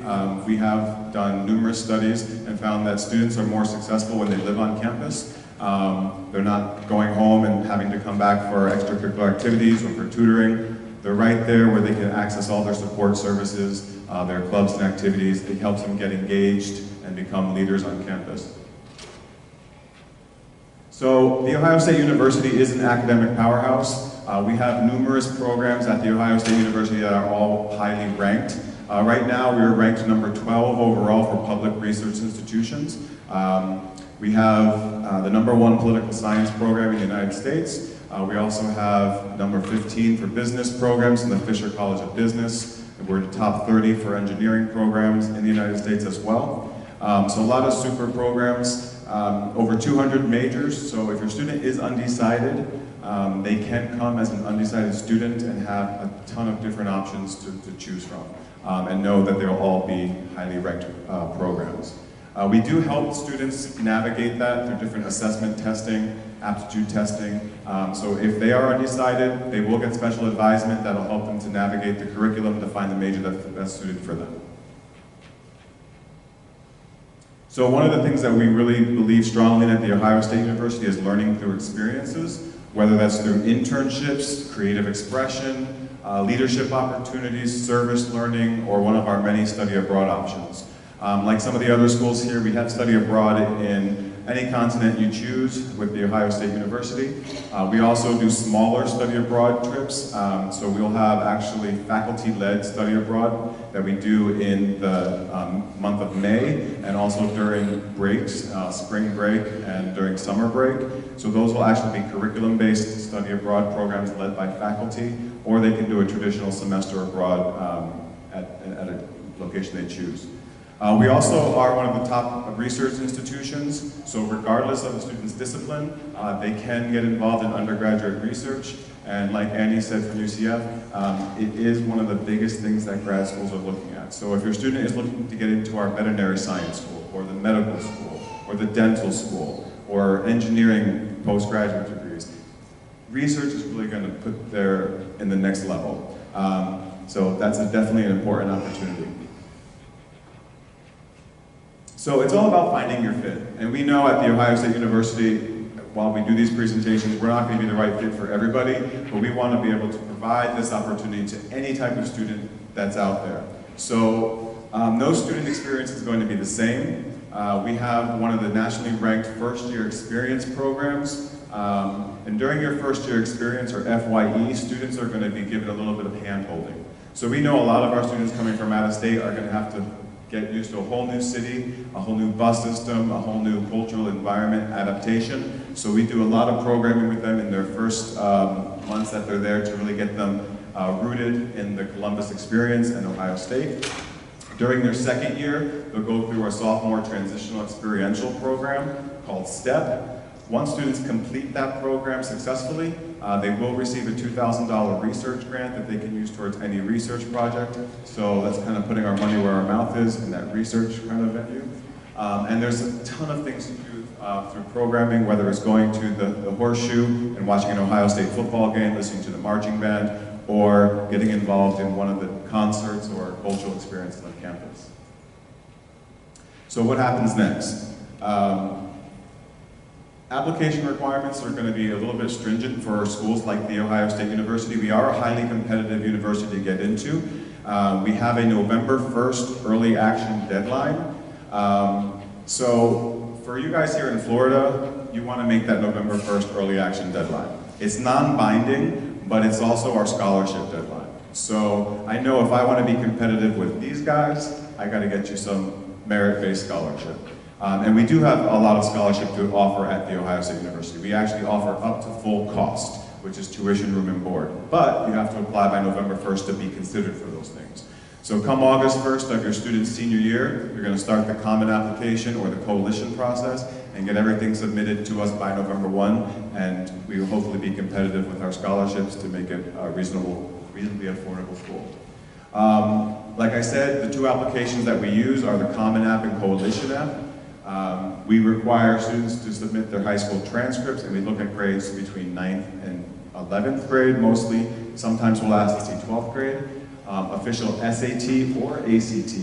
we have done numerous studies and found that students are more successful when they live on campus. They're not going home and having to come back for extracurricular activities or for tutoring. They're right there where they can access all their support services, their clubs and activities. It helps them get engaged and become leaders on campus. So the Ohio State University is an academic powerhouse. We have numerous programs at The Ohio State University that are all highly ranked. Right now, we are ranked number 12 overall for public research institutions. We have the #1 political science program in the United States. We also have number 15 for business programs in the Fisher College of Business. We're the top 30 for engineering programs in the United States as well. So a lot of super programs, over 200 majors. So if your student is undecided, they can come as an undecided student and have a ton of different options to choose from, and know that they'll all be highly ranked programs. We do help students navigate that through different assessment testing, aptitude testing. So if they are undecided, they will get special advisement that'll help them to navigate the curriculum to find the major that's best suited for them. So one of the things that we really believe strongly in at The Ohio State University is learning through experiences, whether that's through internships, creative expression, leadership opportunities, service learning, or one of our many study abroad options. Like some of the other schools here, we have study abroad in any continent you choose with The Ohio State University. We also do smaller study abroad trips, so we'll have actually faculty-led study abroad that we do in the month of May, and also during breaks, spring break and during summer break. So those will actually be curriculum-based study abroad programs led by faculty, or they can do a traditional semester abroad at a location they choose. We also are one of the top research institutions, so regardless of the student's discipline, they can get involved in undergraduate research. And like Annie said from UCF, it is one of the biggest things that grad schools are looking at. So if your student is looking to get into our veterinary science school, or the medical school, or the dental school, or engineering postgraduate degrees, research is really going to put there in the next level. So that's definitely an important opportunity. So it's all about finding your fit. And we know at The Ohio State University, while we do these presentations, we're not going to be the right fit for everybody, but we want to be able to provide this opportunity to any type of student that's out there. So no student experience is going to be the same. We have one of the nationally ranked first-year experience programs. And during your first-year experience, or FYE, students are going to be given a little bit of hand-holding. So we know a lot of our students coming from out of state are going to have to get used to a whole new city, a whole new bus system, a whole new cultural environment adaptation. So we do a lot of programming with them in their first months that they're there to really get them rooted in the Columbus experience and Ohio State. During their second year, they'll go through our sophomore transitional experiential program called STEP. Once students complete that program successfully, they will receive a $2,000 research grant that they can use towards any research project. So that's kind of putting our money where our mouth is in that research kind of venue. And there's a ton of things to do through programming, whether it's going to the Horseshoe and watching an Ohio State football game, listening to the marching band, or getting involved in one of the concerts or cultural experiences on campus. So what happens next? Application requirements are going to be a little bit stringent for schools like The Ohio State University. We are a highly competitive university to get into. We have a November 1st early action deadline. So for you guys here in Florida, you want to make that November 1st early action deadline. It's non-binding, but it's also our scholarship deadline. So I know if I want to be competitive with these guys, I got to get you some merit-based scholarship. And we do have a lot of scholarship to offer at The Ohio State University. We actually offer up to full cost, which is tuition, room, and board. But you have to apply by November 1st to be considered for those things. So come August 1st of your student's senior year, you're going to start the common application or the coalition process and get everything submitted to us by November 1, and we will hopefully be competitive with our scholarships to make it a reasonably affordable school. Like I said, the two applications that we use are the Common App and Coalition App. We require students to submit their high school transcripts, and we look at grades between 9th and 11th grade mostly. Sometimes we'll ask to see 12th grade. Official SAT or ACT.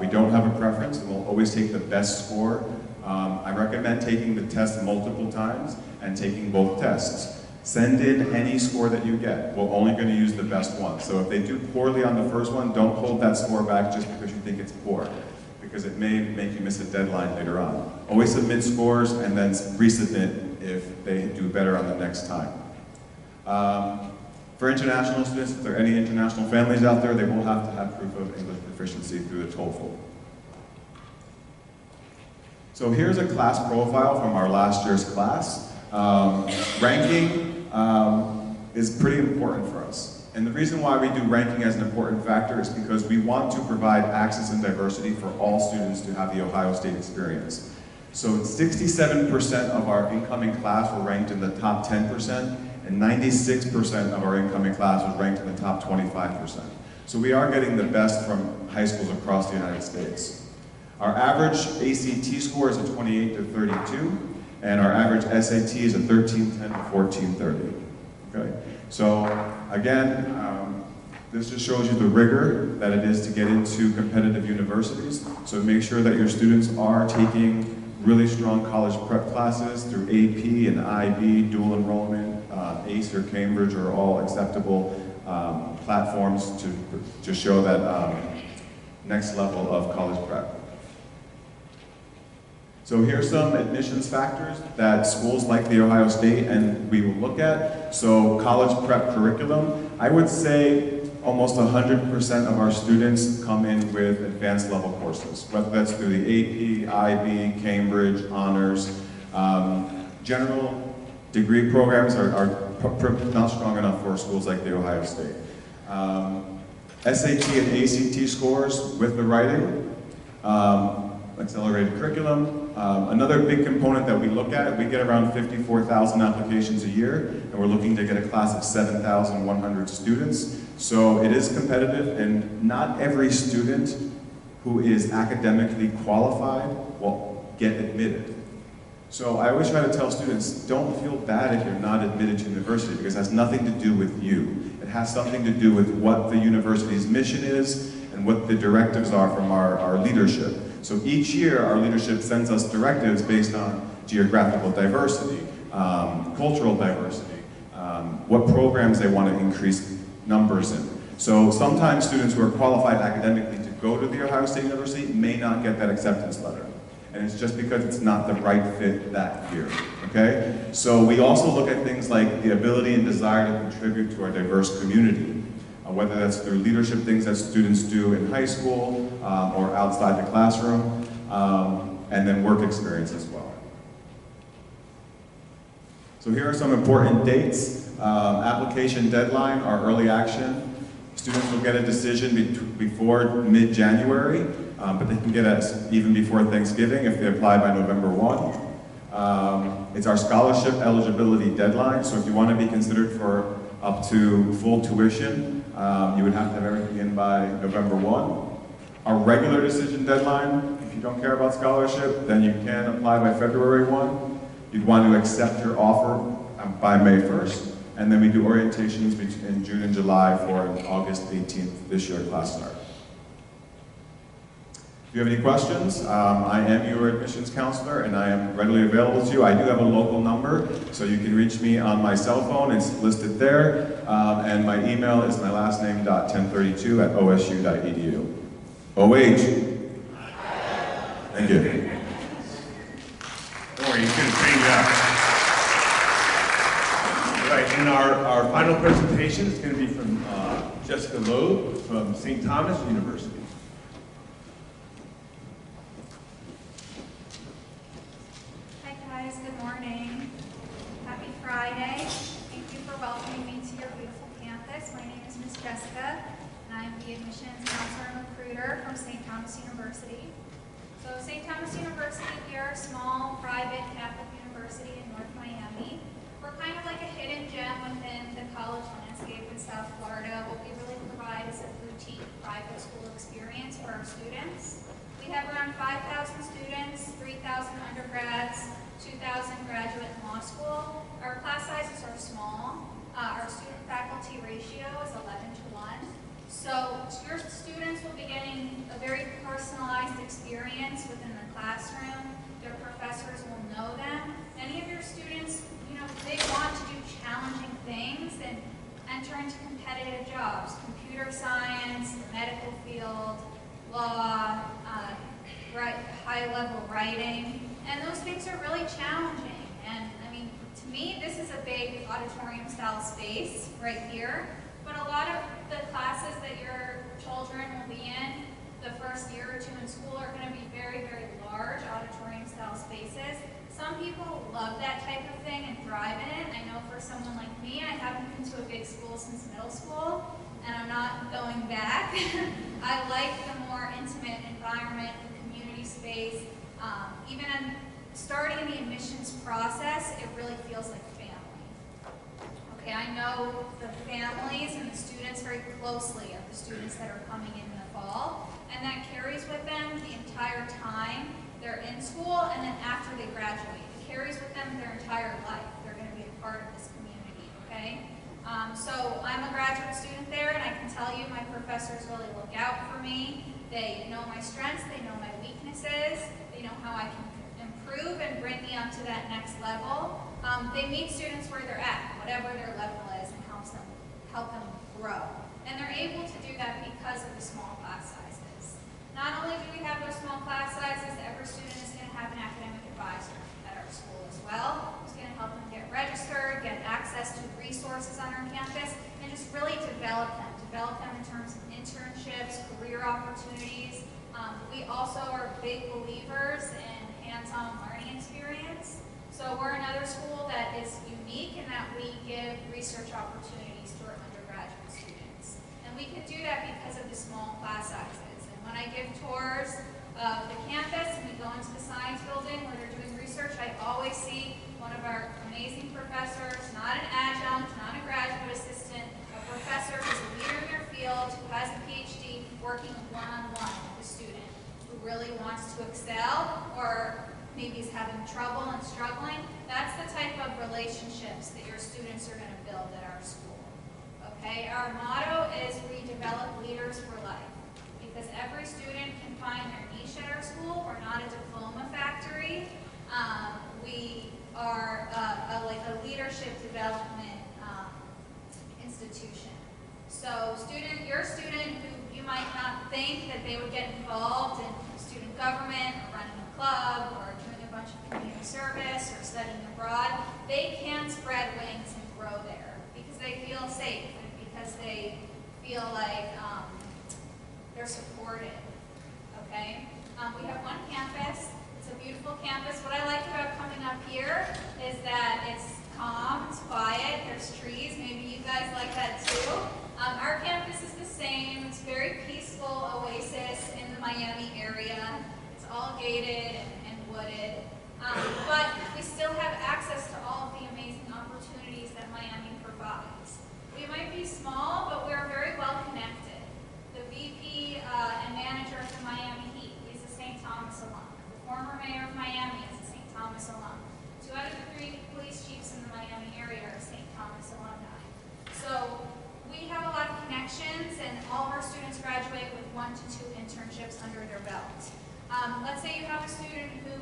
We don't have a preference, and we'll always take the best score. I recommend taking the test multiple times and taking both tests. Send in any score that you get. We're only going to use the best one. So if they do poorly on the first one, don't hold that score back just because you think it's poor, because it may make you miss a deadline later on. Always submit scores and then resubmit if they do better on the next time. For international students, if there are any international families out there, they will have to have proof of English proficiency through the TOEFL. So here's a class profile from our last year's class. Ranking is pretty important for us. And the reason why we do ranking as an important factor is because we want to provide access and diversity for all students to have the Ohio State experience. So 67% of our incoming class were ranked in the top 10%, and 96% of our incoming class was ranked in the top 25%. So we are getting the best from high schools across the United States. Our average ACT score is a 28 to 32, and our average SAT is a 1310 to 1430. Okay? So again, this just shows you the rigor that it is to get into competitive universities. So make sure that your students are taking really strong college prep classes through AP and IB, dual enrollment, ACE or Cambridge are all acceptable platforms to show that next level of college prep. So here's some admissions factors that schools like The Ohio State and we will look at. So college prep curriculum, I would say almost 100% of our students come in with advanced level courses, whether that's through the AP, IB, Cambridge, honors. General degree programs are not strong enough for schools like The Ohio State. SAT and ACT scores with the writing, accelerated curriculum. Another big component that we look at, we get around 54,000 applications a year, and we're looking to get a class of 7,100 students. So it is competitive, and not every student who is academically qualified will get admitted. So I always try to tell students, don't feel bad if you're not admitted to university, because it has nothing to do with you. It has something to do with what the university's mission is and what the directives are from our leadership. So each year, our leadership sends us directives based on geographical diversity, cultural diversity, what programs they want to increase numbers in. So sometimes students who are qualified academically to go to The Ohio State University may not get that acceptance letter. And it's just because it's not the right fit that year, okay? So we also look at things like the ability and desire to contribute to our diverse community, whether that's through leadership things that students do in high school or outside the classroom, and then work experience as well. So here are some important dates. Application deadline, our early action. Students will get a decision before mid-January, but they can get it even before Thanksgiving if they apply by November 1. It's our scholarship eligibility deadline, so if you want to be considered for up to full tuition, you would have to have everything in by November 1. Our regular decision deadline, if you don't care about scholarship, then you can apply by February 1. You'd want to accept your offer by May 1st. And then we do orientations in June and July for an August 18th this year class start. If you have any questions, I am your admissions counselor and I am readily available to you. I do have a local number, so you can reach me on my cell phone. It's listed there. And my email is my last name .1032@osu.edu. OH. Thank you. Don't worry, he's going to train you up. All right, and our final presentation is going to be from Jessica Loeb from St. Thomas University. Hi guys, good morning. Happy Friday. Thank you for welcoming me to your beautiful campus. My name is Miss Jessica, and I'm the admissions counselor and recruiter from St. Thomas University. So St. Thomas University, we are a small, private Catholic university in North Miami. We're kind of like a hidden gem within the college landscape in South Florida. What we really provide is a boutique private school experience for our students. We have around 5,000 students, 3,000 undergrads, 2,000 graduate and law school. Our class sizes are small. Our student-faculty ratio is 11:1. So your students will be getting a very personalized experience within the classroom. Their professors will know them. Many of your students, they want to do challenging things and enter into competitive jobs, computer science, the medical field, law, high-level writing, and those things are really challenging. And I mean, to me, this is a big auditorium-style space right here, but a lot of the classes that your children will be in the first year or two in school are going to be very, very large auditorium-style spaces. Some people love that type of thing and thrive in it. I know for someone like me, I haven't been to a big school since middle school, and I'm not going back. I like the more intimate environment, the community space. Even starting the admissions process, it really feels like family. Okay, I know the families and the students very closely of the students that are coming in the fall, and that carries with them the entire time they're in school and then after they graduate. It carries with them their entire life. They're going to be a part of this community, okay? So I'm a graduate student there, and I can tell you my professors really look out for me. They know my strengths, they know my weaknesses, they know how I can improve and bring me up to that next level. They meet students where they're at, whatever their level is, and help them grow. And they're able to do that because of the small class sizes. Not only do we have those small class sizes, every student is going to have an academic advisor at our school as well, who's going to help them get registered, get access to resources on our campus, and just really develop them in terms of internships, career opportunities. We also are big believers in hands-on learning experience. So we're another school that is unique in that we give research opportunities to our undergraduate students. And we can do that because of the small class sizes. And when I give tours of the campus and we go into the science building where they're doing research, I always see one of our amazing professors, not an adjunct, not a graduate assistant, a professor who's a leader in their field, who has a PhD, working one-on-one with a student who really wants to excel or maybe is having trouble and struggling. That's the type of relationships that your students are going to build at our school. Okay, our motto is we develop leaders for life, because every student can find their niche at our school. We're not a diploma factory. We are like a leadership development institution. So your student who you might not think that they would get involved in student government or running a club or doing a bunch of community service or studying abroad, they can spread wings and grow there because they feel safe and because they feel like they're supported, okay? We have one campus. It's a beautiful campus. What I like about coming up here is that it's calm. 1 to 2 internships under their belt. Let's say you have a student who,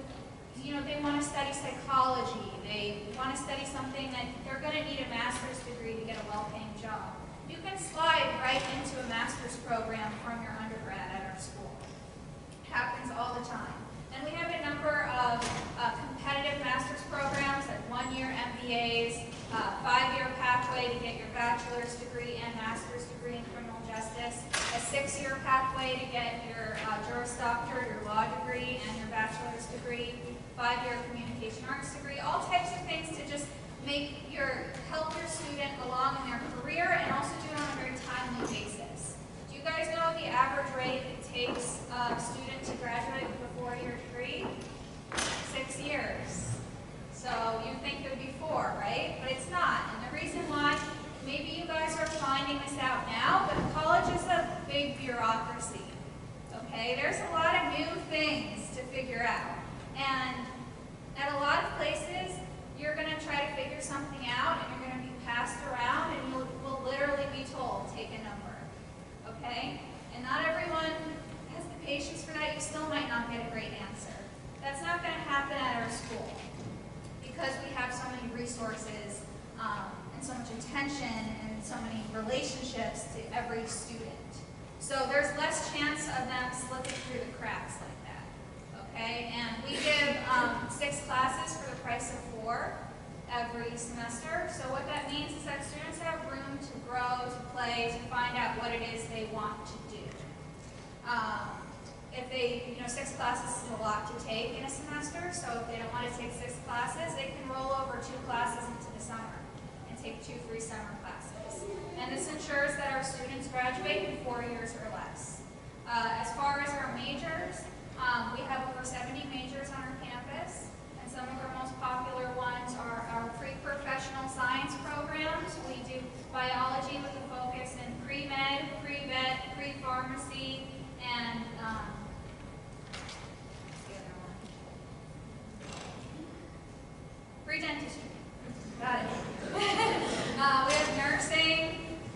they want to study psychology. They want to study something that they're going to need a master's degree to get a well-paying job. You can slide right into a master's program from your undergrad at our school. It happens all the time. And we have a number of competitive master's programs, like 1-year MBAs, 5-year pathway to get your bachelor's degree and master's degree in criminal justice, a 6-year pathway to get your Juris Doctor, your law degree, and your bachelor's degree, 5-year communication arts degree, all types of things to just help your student along in their career and also do it on a very timely basis. Do you guys know the average rate it takes a student to graduate with a 4-year degree? 6 years. So you think it would be 4, right? But it's not. And the reason why, maybe you guys are finding this out now, but college is a big bureaucracy. Okay? There's a lot of new things to figure out. And at a lot of places, you're going to try to figure something out, and you're going to be passed around, and you will literally be told, take a number. Okay? And not everyone has the patience for that. You still might not get a great answer. That's not going to happen at our school because we have so many resources and so much attention and so many relationships to every student. So there's less chance of them slipping through the cracks like that. Okay? And we give 6 classes for the price of 4 every semester. So what that means is that students have room to grow, to play, to find out what it is they want to do. If they, 6 classes is a lot to take in a semester, so if they don't want to take 6 classes, they can roll over 2 classes into the summer and take 2 free summer classes. And this ensures that our students graduate in 4 years or less. As far as our majors, we have over 70 majors on our campus, and some of our most popular ones are our pre-professional science programs. We do biology with a focus in pre-med, pre-vet, pre-pharmacy, and what's the other one? Pre-dentistry. Got it. We have nursing,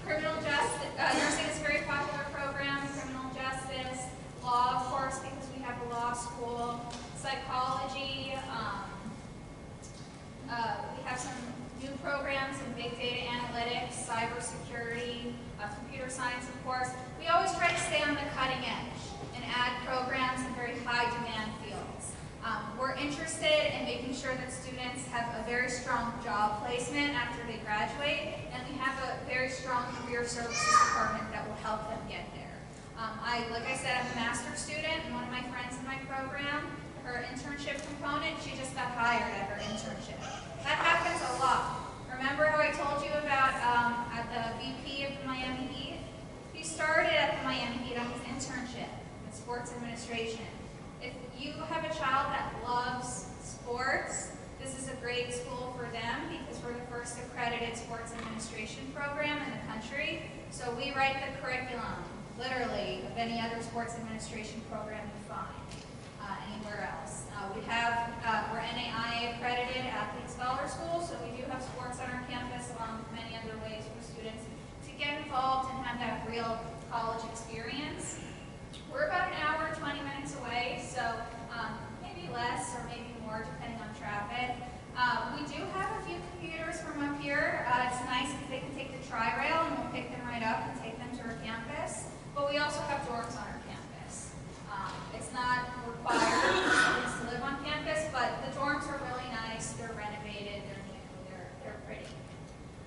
criminal justice. Nursing is a very popular program. Criminal justice, law, of course, because we have a law school. Psychology. We have some new programs in big data analytics, cybersecurity, computer science, of course. We always try to stay on the cutting edge and add programs in very high demand fields. We're interested in making sure that students have a very strong job placement after they graduate, and we have a very strong career services department that will help them get there. Like I said, I'm a master's student, and one of my friends in my program, her internship component, she just got hired at her internship. That happens a lot. Remember how I told you about at the VP of the Miami Heat? He started at the Miami Heat on his internship in sports administration. If you have a child that loves sports, this is a great school for them because we're the first accredited sports administration program in the country. So we write the curriculum, literally, of any other sports administration program you find anywhere else. We're NAIA accredited athlete scholar school, so we do have sports on our campus along with many other ways for students to get involved and have that real college experience. We're about an hour, 20 minutes away, so maybe less or maybe more depending on traffic. We do have a few computers from up here. It's nice if they can take the tri-rail and we'll pick them right up and take them to our campus. But we also have dorms on our campus. It's not required for students to live on campus, but the dorms are really nice. They're renovated. They're new. They're pretty.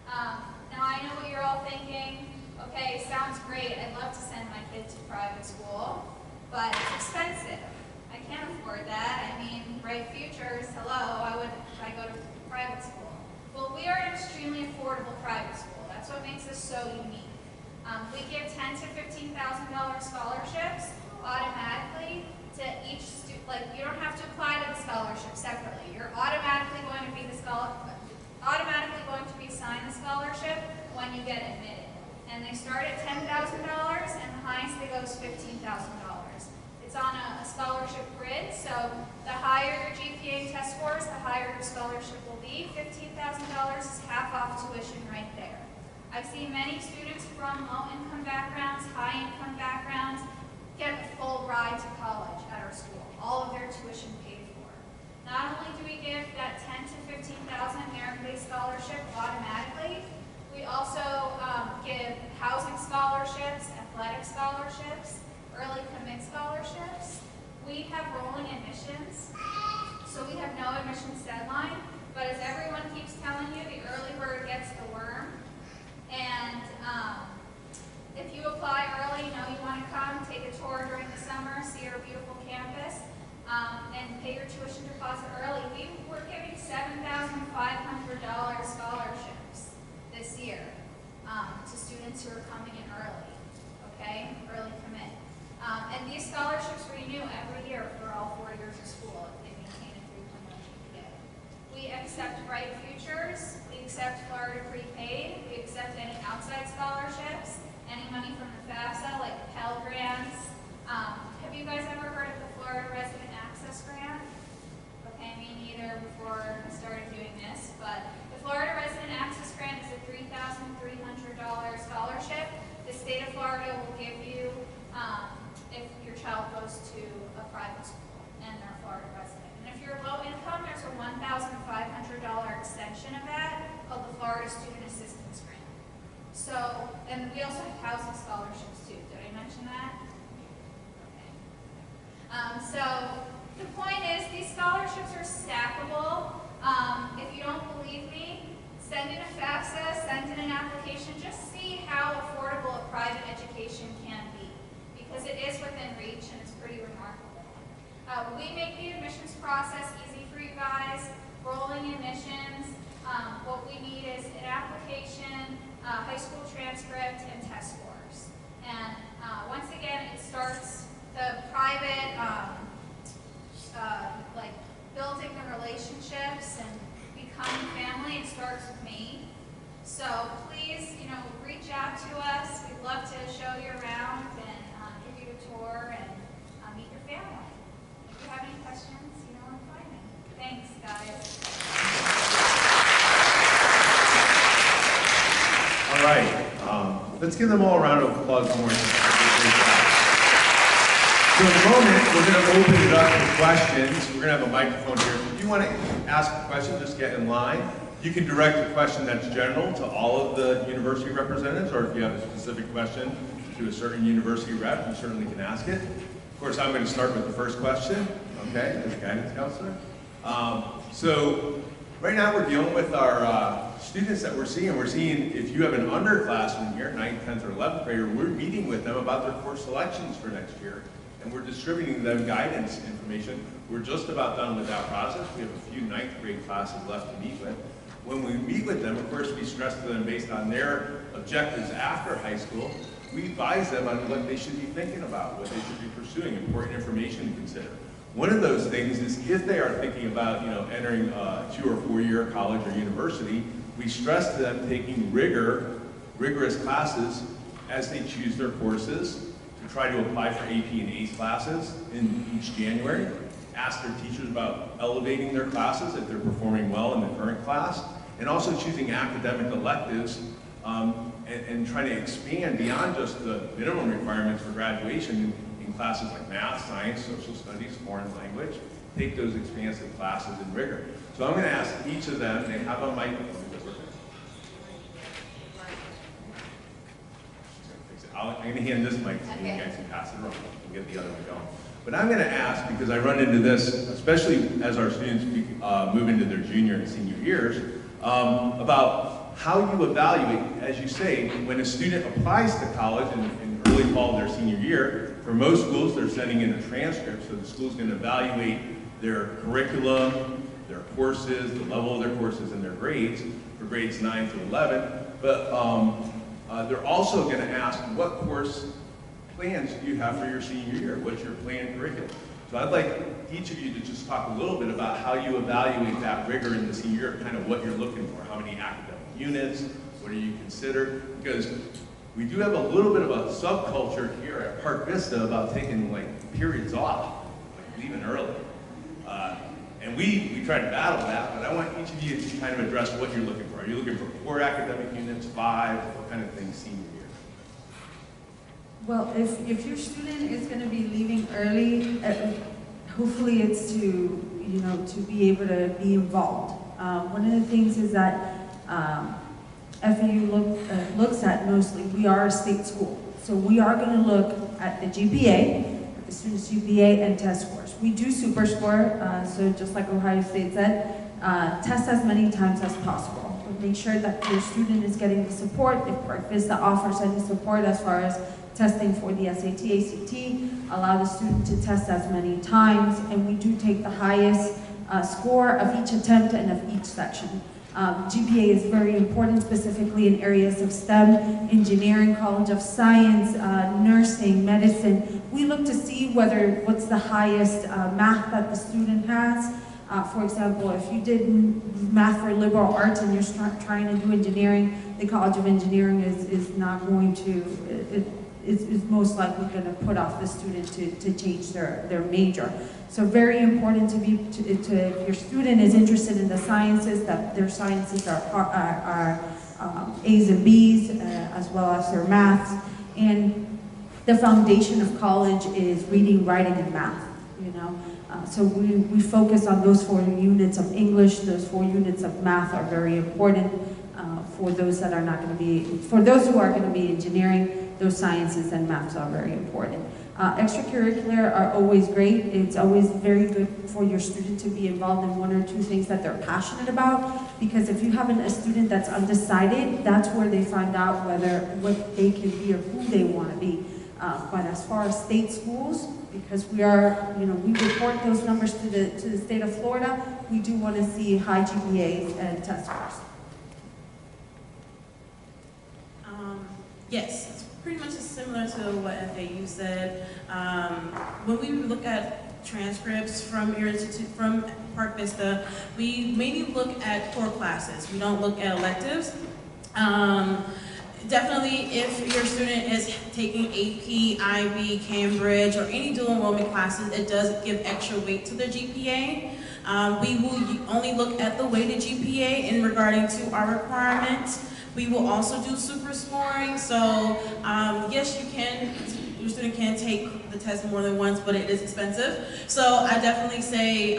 Now I know what you're all thinking. Okay, sounds great. I'd love to send my kid to private school, but it's expensive. I can't afford that. I mean, Bright Futures, hello, why would I go to private school? Well, we are an extremely affordable private school. That's what makes us so unique. We give $10,000 to $15,000 scholarships automatically to each student. Like, you don't have to apply to the scholarship separately. You're automatically going to be assigned the scholarship when you get admitted. And they start at $10,000, and the highest they go is $15,000. It's on a scholarship grid, so the higher your GPA test scores, the higher your scholarship will be. $15,000 is half off tuition right there. I've seen many students from low-income backgrounds, high-income backgrounds, early commit scholarships. We have rolling admissions, so we have no admissions deadline, but as everyone keeps telling you, the early bird gets the worm. And if you apply early, you know you want to come, take a tour during the summer, see our beautiful campus, and pay your tuition deposit early. We're giving $7,500 scholarships this year to students who are coming in early, okay? Early commit. And these scholarships renew every year for all 4 years of school if they maintain a 3.0 GPA. We accept Bright Futures, we accept Florida Prepaid, we accept any outside scholarships, any money from the FAFSA, like Pell Grants. Have you guys ever heard of the Florida Resident Access Grant? Okay, me neither before I started doing this, but the Florida Resident Access Grant is a $3,300 scholarship. The state of Florida will give you if your child goes to a private school and they're a Florida resident. And if you're low income, there's a $1,500 extension of that called the Florida Student Assistance Grant. So, and we also have housing scholarships too. Did I mention that? Okay. So the point is, these scholarships are stackable. If you don't believe me, send in a FAFSA, send in an application. Just see how affordable a private education can be, because it is within reach and it's pretty remarkable. We make the admissions process easy for you guys. Rolling admissions. What we need is an application, high school transcript, and test scores. And once again, it starts the private, like building the relationships and becoming family. It starts with me. So please, you know, reach out to us. We'd love to show you around and give you a tour and meet your family. If you have any questions, you know where to find me. Thanks, guys. All right, let's give them all a round of applause for more. So in a moment, we're going to open it up for questions. We're going to have a microphone here. If you want to ask a question, just get in line. You can direct a question that's general to all of the university representatives, or if you have a specific question to a certain university rep, you certainly can ask it. Of course, I'm going to start with the first question, okay, as a guidance counselor. So right now we're dealing with our students that we're seeing. We're seeing if you have an underclassman here, 9th, 10th, or 11th grader, we're meeting with them about their course selections for next year. And we're distributing them guidance information. We're just about done with that process. We have a few 9th grade classes left to meet with. When we meet with them, of course, we stress to them based on their objectives after high school. We advise them on what they should be thinking about, what they should be pursuing, important information to consider. One of those things is if they are thinking about, entering a 2 or 4 year college or university, we stress to them taking rigorous classes as they choose their courses, to try to apply for AP and ACE classes in each January. Ask their teachers about elevating their classes if they're performing well in the current class, and also choosing academic electives and trying to expand beyond just the minimum requirements for graduation in classes like math, science, social studies, foreign language. Take those expansive classes in rigor. So I'm going to ask each of them, they have a microphone. I'm going to hand this mic to you guys and pass it around. We'll get the other one going. But I'm going to ask, because I run into this, especially as our students move into their junior and senior years, about how you evaluate, as you say, when a student applies to college in early fall of their senior year. For most schools, they're sending in a transcript, so the school's going to evaluate their curriculum, their courses, the level of their courses, and their grades for grades 9 to 11. But they're also going to ask, what course plans do you have for your senior year? What's your planned curriculum? So I'd like each of you to just talk a little bit about how you evaluate that rigor in the senior year, kind of what you're looking for. How many academic units? What do you consider? Because we do have a little bit of a subculture here at Park Vista about taking like periods off, like leaving early. And we try to battle that, but I want each of you to kind of address what you're looking for. Are you looking for 4 academic units, 5? What kind of thing senior year? Well, if your student is going to be leaving early, hopefully it's to be able to be involved. One of the things is that FAU looks at mostly, we are a state school. So we are going to look at the GPA, at the student's GPA and test scores. We do super score, so just like Ohio State said, test as many times as possible. Make sure that your student is getting the support. If Vista offers any support as far as testing for the SAT, ACT, allow the student to test as many times, and we do take the highest score of each attempt and of each section. GPA is very important, specifically in areas of STEM, engineering, College of Science, nursing, medicine. We look to see what's the highest math that the student has. For example, if you did math for liberal arts and you're trying to do engineering, the College of Engineering is not going to, is most likely going to put off the student to change their major. So very important if your student is interested in the sciences, that their sciences are A's and B's, as well as their maths. And the foundation of college is reading, writing, and math, you know. So we focus on those 4 units of English. Those 4 units of math are very important for those that are not going to be, for those who are going to be engineering, those sciences and maths are very important. Extracurricular are always great. It's always very good for your student to be involved in 1 or 2 things that they're passionate about, because if you have a student that's undecided, that's where they find out what they can be or who they want to be. But as far as state schools, because we are, we report those numbers to the state of Florida, we do want to see high GPAs and test scores. Yes, it's pretty much similar to what FAU said. When we look at transcripts from your institute, from Park Vista, we mainly look at core classes. We don't look at electives. Definitely, if your student is taking AP, IB, Cambridge, or any dual enrollment classes, it does give extra weight to their GPA. We will only look at the weighted GPA in regarding to our requirements. We will also do super scoring. So yes, your student can take the test more than once, but it is expensive. So I definitely say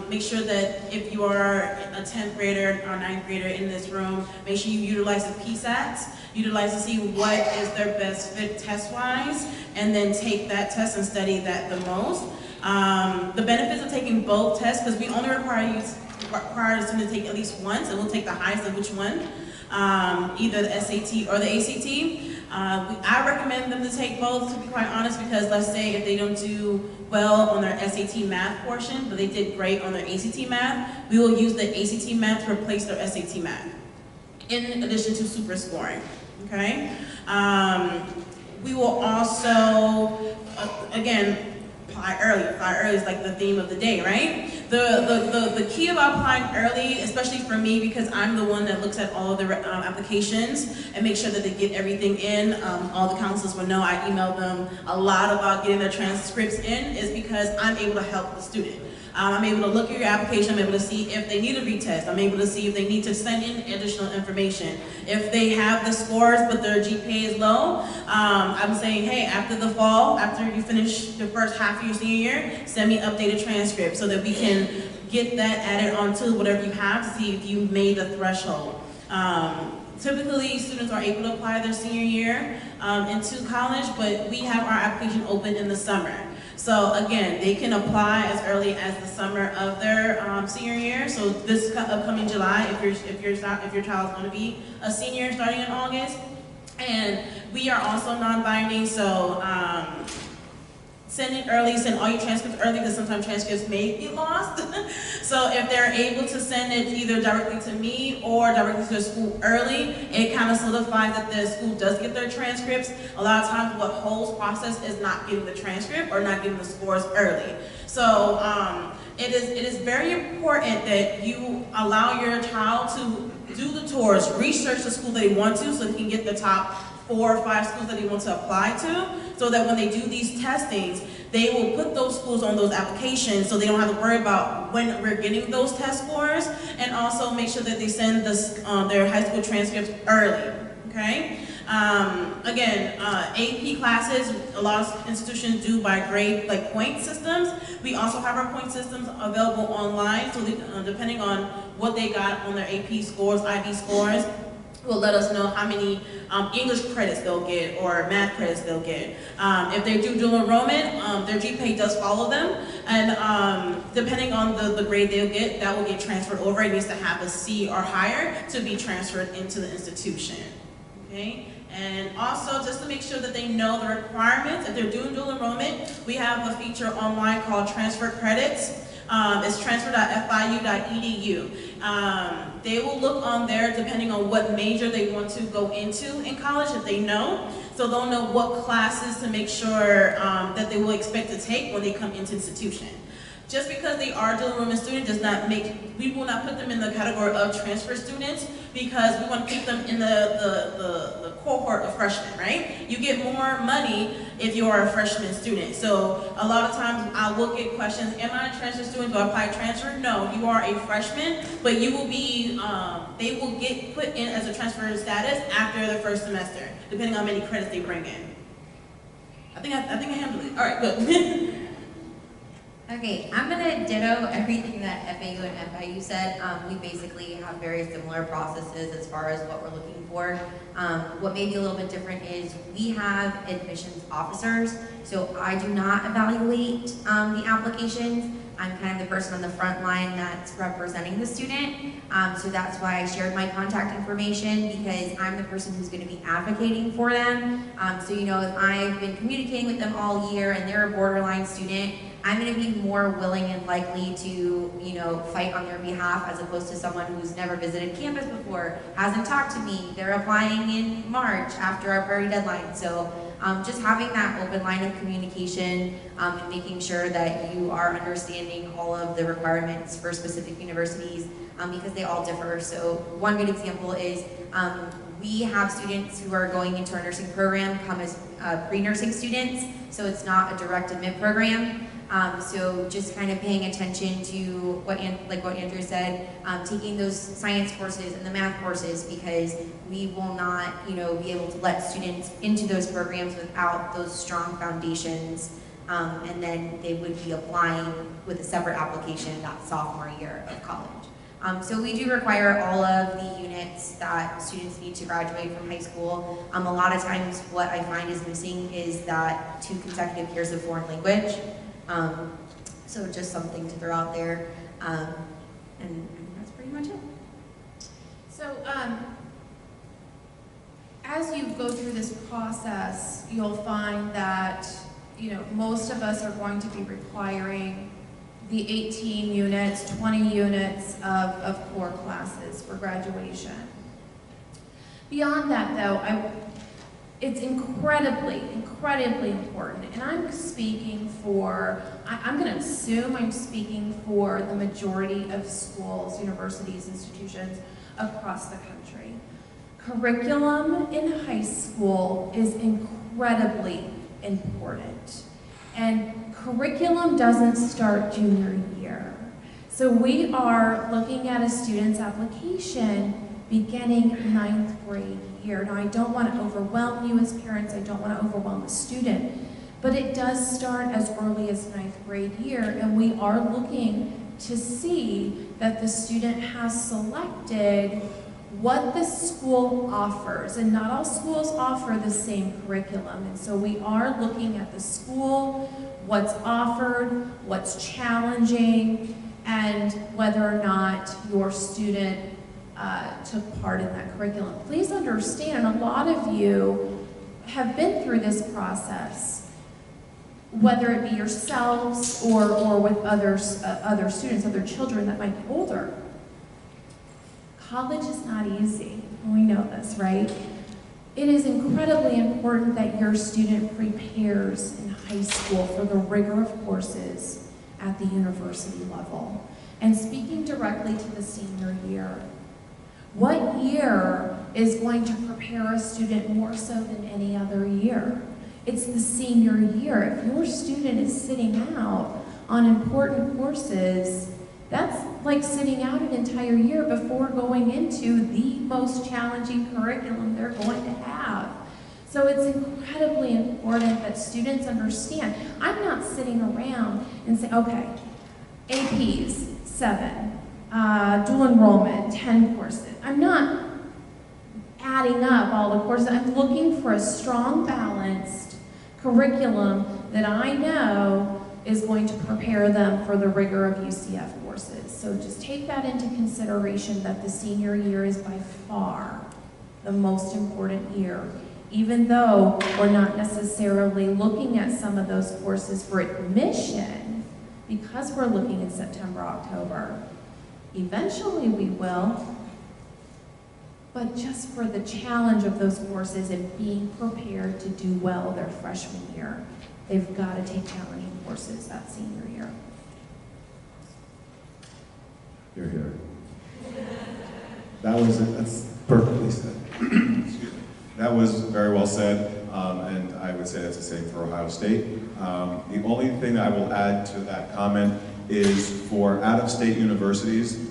make sure that if you are a 10th grader or 9th grader in this room, make sure you utilize the PSATs, utilize to see what is their best fit test-wise, and then take that test and study that the most. The benefits of taking both tests, because we only require the student to take at least once, and we'll take the highest of which one. Either the SAT or the ACT. I recommend them to take both, to be quite honest, because let's say if they don't do well on their SAT math portion, but they did great on their ACT math, we will use the ACT math to replace their SAT math, in addition to super scoring, okay? We will also, again, apply early. Apply early is like the theme of the day, right? The key about applying early, especially for me, because I'm the one that looks at all of the applications and make sure that they get everything in. All the counselors will know I email them a lot about getting their transcripts in, is because I'm able to help the student. I'm able to look at your application, I'm able to see if they need a retest, I'm able to see if they need to send in additional information. If they have the scores but their GPA is low, I'm saying, hey, after the fall, after you finish the first half of your senior year, send me updated transcripts so that we can get that added onto whatever you have to see if you made the threshold. Typically, students are able to apply their senior year into college, but we have our application open in the summer. So again, they can apply as early as the summer of their senior year. So this upcoming July, if your child's going to be a senior starting in August, and we are also non-binding. So send it early, send all your transcripts early, because sometimes transcripts may get lost. So if they're able to send it either directly to me or directly to the school early, it kind of solidifies that the school does get their transcripts. A lot of times what holds process is not getting the transcript or not getting the scores early. So it is very important that you allow your child to do the tours, research the school they want to, so they can get the top 4 or 5 schools that they want to apply to, so that when they do these testings, they will put those schools on those applications so they don't have to worry about when we're getting those test scores, and also make sure that they send their high school transcripts early, okay? Again, AP classes, a lot of institutions do by grade, like point systems. We also have our point systems available online, so they, depending on what they got on their AP scores, IB scores, will let us know how many English credits they'll get or math credits they'll get. If they do dual enrollment, their GPA does follow them, and depending on the grade they'll get, that will get transferred over. It needs to have a C or higher to be transferred into the institution. Okay? And also, just to make sure that they know the requirements, if they're doing dual enrollment, we have a feature online called Transfer Credits. It's transfer.fiu.edu. They will look on there depending on what major they want to go into in college, if they know. So they'll know what classes to make sure that they will expect to take when they come into institution. Just because they are dual enrollment students does not make, we will not put them in the category of transfer students, because we want to keep them in the cohort of freshmen, right? You get more money if you are a freshman student. So a lot of times I will get questions, am I a transfer student? Do I apply transfer? No, you are a freshman, but you will be, they will get put in as a transfer status after the first semester, depending on how many credits they bring in. I think I handled it. All right, good. Okay, I'm gonna ditto everything that FAU and FIU said. We basically have very similar processes as far as what we're looking for. What may be a little bit different is we have admissions officers, so I do not evaluate the applications. I'm kind of the person on the front line that's representing the student. So that's why I shared my contact information, because I'm the person who's gonna be advocating for them. So you know, if I've been communicating with them all year and they're a borderline student, I'm going to be more willing and likely to, you know, fight on their behalf, as opposed to someone who's never visited campus before, hasn't talked to me, they're applying in March after our priority deadline. So just having that open line of communication and making sure that you are understanding all of the requirements for specific universities, because they all differ. So one good example is we have students who are going into our nursing program come as pre-nursing students, so it's not a direct admit program. So just kind of paying attention to what Andrew said, taking those science courses and the math courses, because we will not, you know, be able to let students into those programs without those strong foundations, and then they would be applying with a separate application that sophomore year of college. So we do require all of the units that students need to graduate from high school. A lot of times what I find is missing is that 2 consecutive years of foreign language. So just something to throw out there, and that's pretty much it. So, as you go through this process, you'll find that, you know, most of us are going to be requiring the 18 units, 20 units of core classes for graduation. Beyond that, though, it's incredibly important, and I'm speaking for, I'm going to assume I'm speaking for the majority of schools, universities, institutions across the country. Curriculum in high school is incredibly important, and curriculum doesn't start junior year. So we are looking at a student's application beginning 9th grade year. Now, I don't want to overwhelm you as parents, I don't want to overwhelm the student, but it does start as early as 9th grade year, and we are looking to see that the student has selected what the school offers, and not all schools offer the same curriculum, and so we are looking at the school, what's offered, what's challenging, and whether or not your student took part in that curriculum. Please understand, a lot of you have been through this process, whether it be yourselves or with other students, other children that might be older. College is not easy. We know this, right? It is incredibly important that your student prepares in high school for the rigor of courses at the university level. And speaking directly to the senior year, what year is going to prepare a student more so than any other year? It's the senior year. If your student is sitting out on important courses, that's like sitting out an entire year before going into the most challenging curriculum they're going to have. So it's incredibly important that students understand. I'm not sitting around and saying, okay, APs, 7, dual enrollment, 10 courses. I'm not adding up all the courses. I'm looking for a strong, balanced curriculum that I know is going to prepare them for the rigor of UCF courses. So just take that into consideration, that the senior year is by far the most important year. Even though we're not necessarily looking at some of those courses for admission, because we're looking in September, October. Eventually we will, but just for the challenge of those courses and being prepared to do well their freshman year, they've got to take challenging courses that senior year. You're here. That's perfectly said. Excuse me. That was very well said, and I would say that's the same for Ohio State. The only thing that I will add to that comment is for out-of-state universities,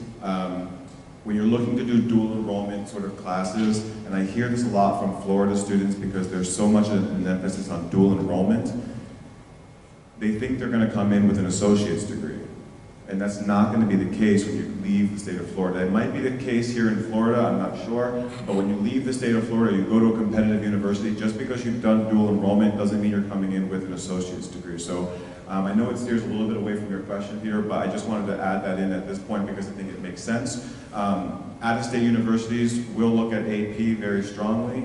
when you're looking to do dual enrollment sort of classes, and I hear this a lot from Florida students because there's so much an emphasis on dual enrollment, they think they're going to come in with an associate's degree. And that's not going to be the case when you leave the state of Florida. It might be the case here in Florida, I'm not sure, but when you leave the state of Florida, you go to a competitive university, just because you've done dual enrollment doesn't mean you're coming in with an associate's degree. So I know it steers a little bit away from your question, Peter, but I just wanted to add that in at this point because I think it makes sense. Out-of-state universities will look at AP very strongly.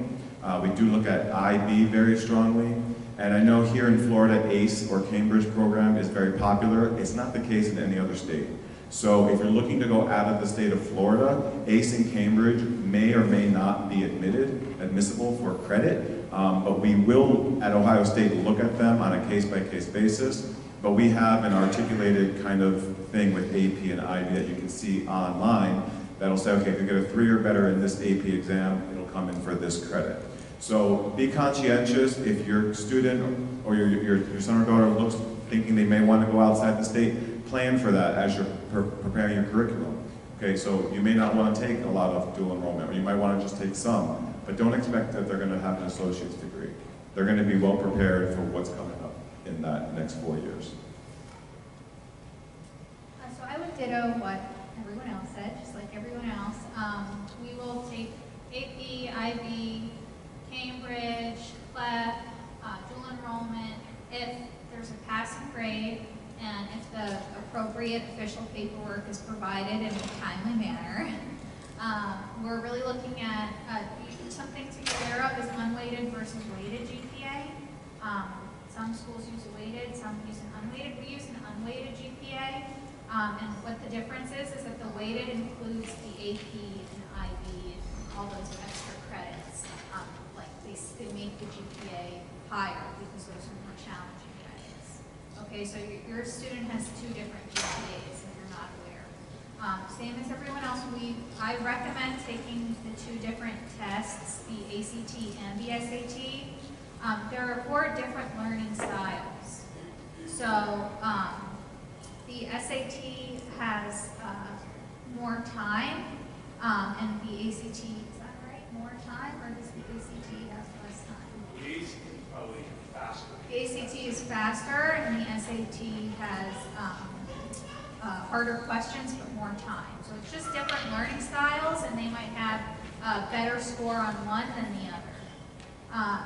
We do look at IB very strongly. And I know here in Florida, ACE or Cambridge program is very popular. It's not the case in any other state. So if you're looking to go out of the state of Florida, ACE and Cambridge may or may not be admissible for credit, but we will at Ohio State look at them on a case-by-case basis. But we have an articulated kind of thing with AP and IB that you can see online that'll say, okay, if you get a 3 or better in this AP exam, it'll come in for this credit. So be conscientious. If your student or your son or daughter looks thinking they may want to go outside the state, plan for that as you're preparing your curriculum. Okay, so you may not want to take a lot of dual enrollment, or you might want to just take some, but don't expect that they're going to have an associate's degree. They're going to be well prepared for what's coming up in that next 4 years. So I would ditto what everyone else said, just like everyone else. We will take AP, IB, Cambridge, CLEP, dual enrollment, if there's a passing grade and if the appropriate official paperwork is provided in a timely manner. We're really looking at some things to be aware of is unweighted versus weighted GPA. Some schools use a weighted, some use an unweighted. We use an unweighted GPA. And what the difference is that the weighted includes the AP and IB and all those extra credits. They make the GPA higher because those are more challenging credits. Okay, so your student has 2 different GPAs if you're not aware. Same as everyone else, I recommend taking the 2 different tests, the ACT and the SAT. There are 4 different learning styles. So the SAT has more time, and the ACT, is that right? More time, or does the ACT have less time? The ACT is probably faster. The ACT is faster, and the SAT has harder questions but more time. So it's just different learning styles, and they might have a better score on one than the other.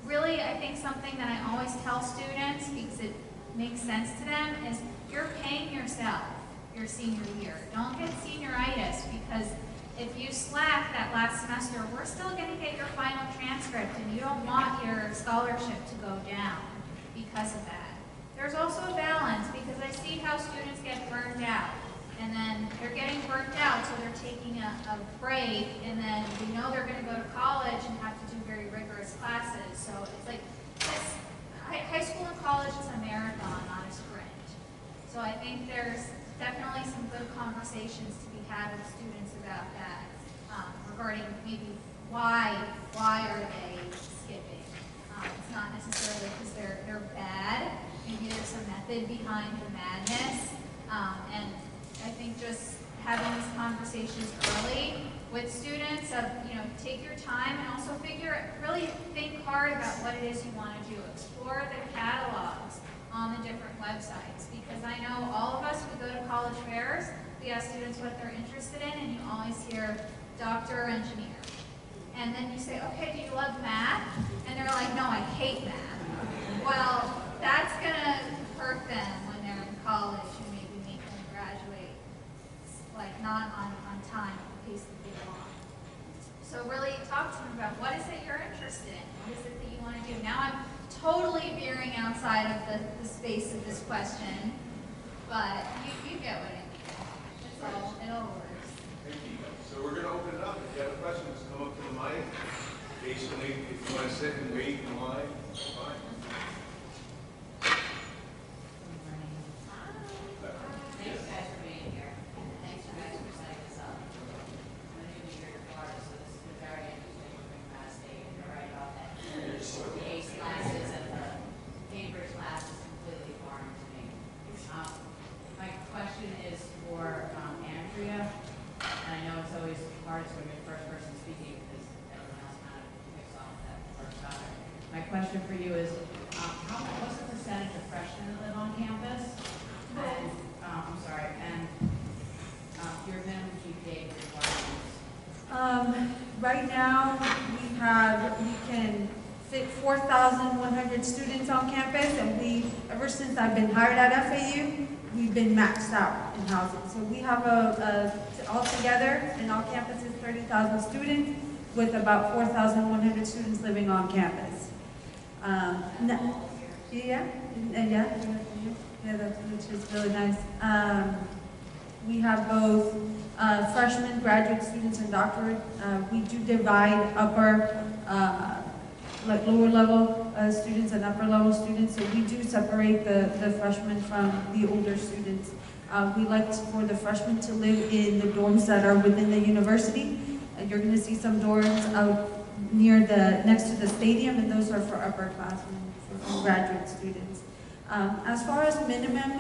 Really, I think something that I always tell students, because it makes sense to them, is you're paying yourself your senior year. Don't get senioritis, because if you slack that last semester, we're still going to get your final transcript, and you don't want your scholarship to go down because of that. There's also a balance, because I see how students get burned out, and then they're getting burnt out, so they're taking a break, and then we know they're going to go to college and have to do very rigorous classes. So it's like high school and college is a marathon, not a sprint. So I think there's definitely some good conversations to be had with students about that, regarding maybe why are they skipping? It's not necessarily because they're bad. Maybe there's some method behind the madness, and I think just having these conversations early with students of, take your time and also really think hard about what it is you want to do. Explore the catalogs on the different websites, because I know all of us, we go to college fairs, we ask students what they're interested in, and you always hear doctor or engineer. And then you say, okay, do you love math? And they're like, no, I hate math. Well, that's gonna hurt them when they're in college and maybe make them graduate, like not on time at the pace that they want. So really talk to them about what is it you're interested in? What is it that you want to do? Now I'm totally veering outside of the space of this question, but you get what I mean. It all works. Thank you. So we're going to open it up. If you have a question, just come up to the mic. Basically, if you want to sit and wait in line, that's fine. Thanks guys for being here. Thanks you guys for setting this up. I'm going to be here in Florida, so this is very interesting for Mass State. You're right about that. The ACE classes and the Cambridge class is completely foreign to me. My question is for Andrea, and I know it's always hardest when you're the first person speaking because everyone else kind of picks off that first topic. My question for you is, what's the percentage of freshmen that live on campus? And, I'm sorry, and your minimum GPA requirements? Right now, we can fit 4,100 students on campus, and ever since I've been hired at FAU, we've been maxed out in housing. So we have altogether in all campuses, 30,000 students with about 4,100 students living on campus. Which is really nice. We have both freshmen, graduate students, and doctorate. We do divide lower level students and upper level students. So we do separate the freshmen from the older students. We like for the freshmen to live in the dorms that are within the university. You're going to see some dorms out next to the stadium, and those are for upperclassmen, for graduate students. As far as minimum,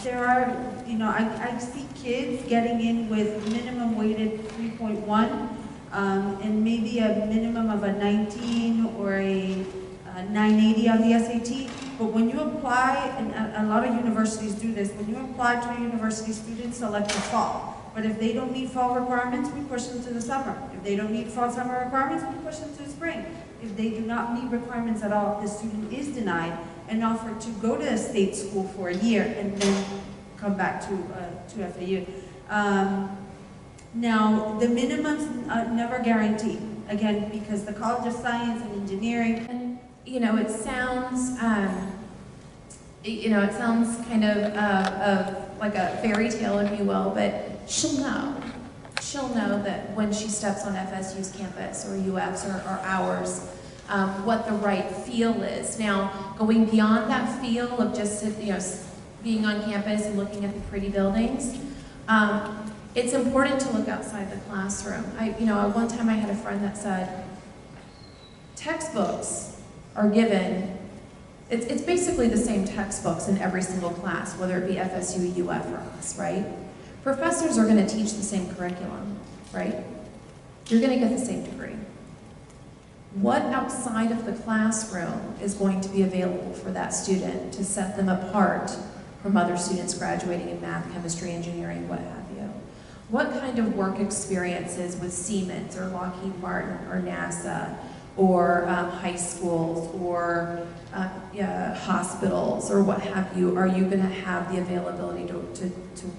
there are, I see kids getting in with minimum weighted 3.1 and maybe a minimum of a 19 or a 980 on the SAT. But when you apply, and a lot of universities do this, when you apply to a university, students select the fall. But if they don't meet fall requirements, we push them to the summer. If they don't meet fall summer requirements, we push them to the spring. If they do not meet requirements at all, the student is denied and offered to go to a state school for a year and then come back to FAU. Now, the minimums never guaranteed, again, because the College of Science and Engineering. And, it sounds, it sounds kind of like a fairy tale, if you will, but she'll know. She'll know that when she steps on FSU's campus or UF's or ours, what the right feel is. Now, going beyond that feel of just being on campus and looking at the pretty buildings, it's important to look outside the classroom. One time I had a friend that said, textbooks are given, it's basically the same textbooks in every single class, whether it be FSU, UF, or us, right? Professors are going to teach the same curriculum, right? You're going to get the same degree. What outside of the classroom is going to be available for that student to set them apart from other students graduating in math, chemistry, engineering, what have you? What kind of work experiences with Siemens or Lockheed Martin or NASA or high schools or hospitals or what have you are you going to have the availability to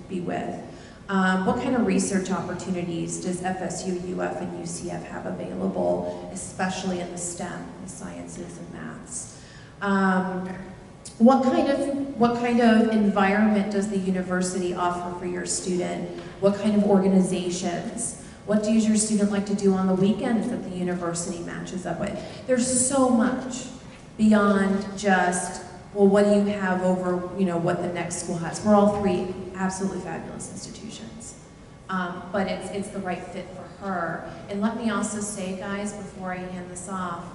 be with? What kind of research opportunities does FSU, UF, and UCF have available, especially in the STEM, the sciences and maths? What kind of environment does the university offer for your student? What kind of organizations? What does your student like to do on the weekends that the university matches up with? There's so much beyond just, well, what do you have over, what the next school has? We're all three absolutely fabulous institutions. But it's the right fit for her. And let me also say, guys, before I hand this off,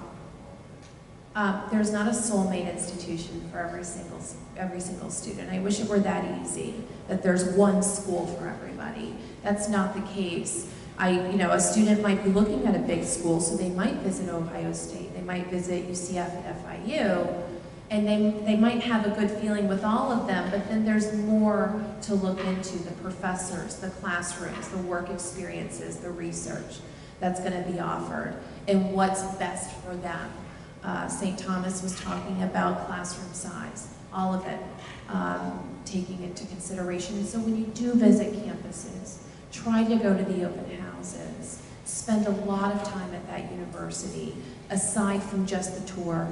there's not a soulmate institution for every single student. I wish it were that easy, that there's one school for everybody. That's not the case. A student might be looking at a big school, so they might visit Ohio State, they might visit UCF and FIU, and they might have a good feeling with all of them, but then there's more to look into: the professors, the classrooms, the work experiences, the research. that's going to be offered and what's best for them. St. Thomas was talking about classroom size, all of it, taking into consideration. So when you do visit campuses, try to go to the open houses, spend a lot of time at that university, aside from just the tour,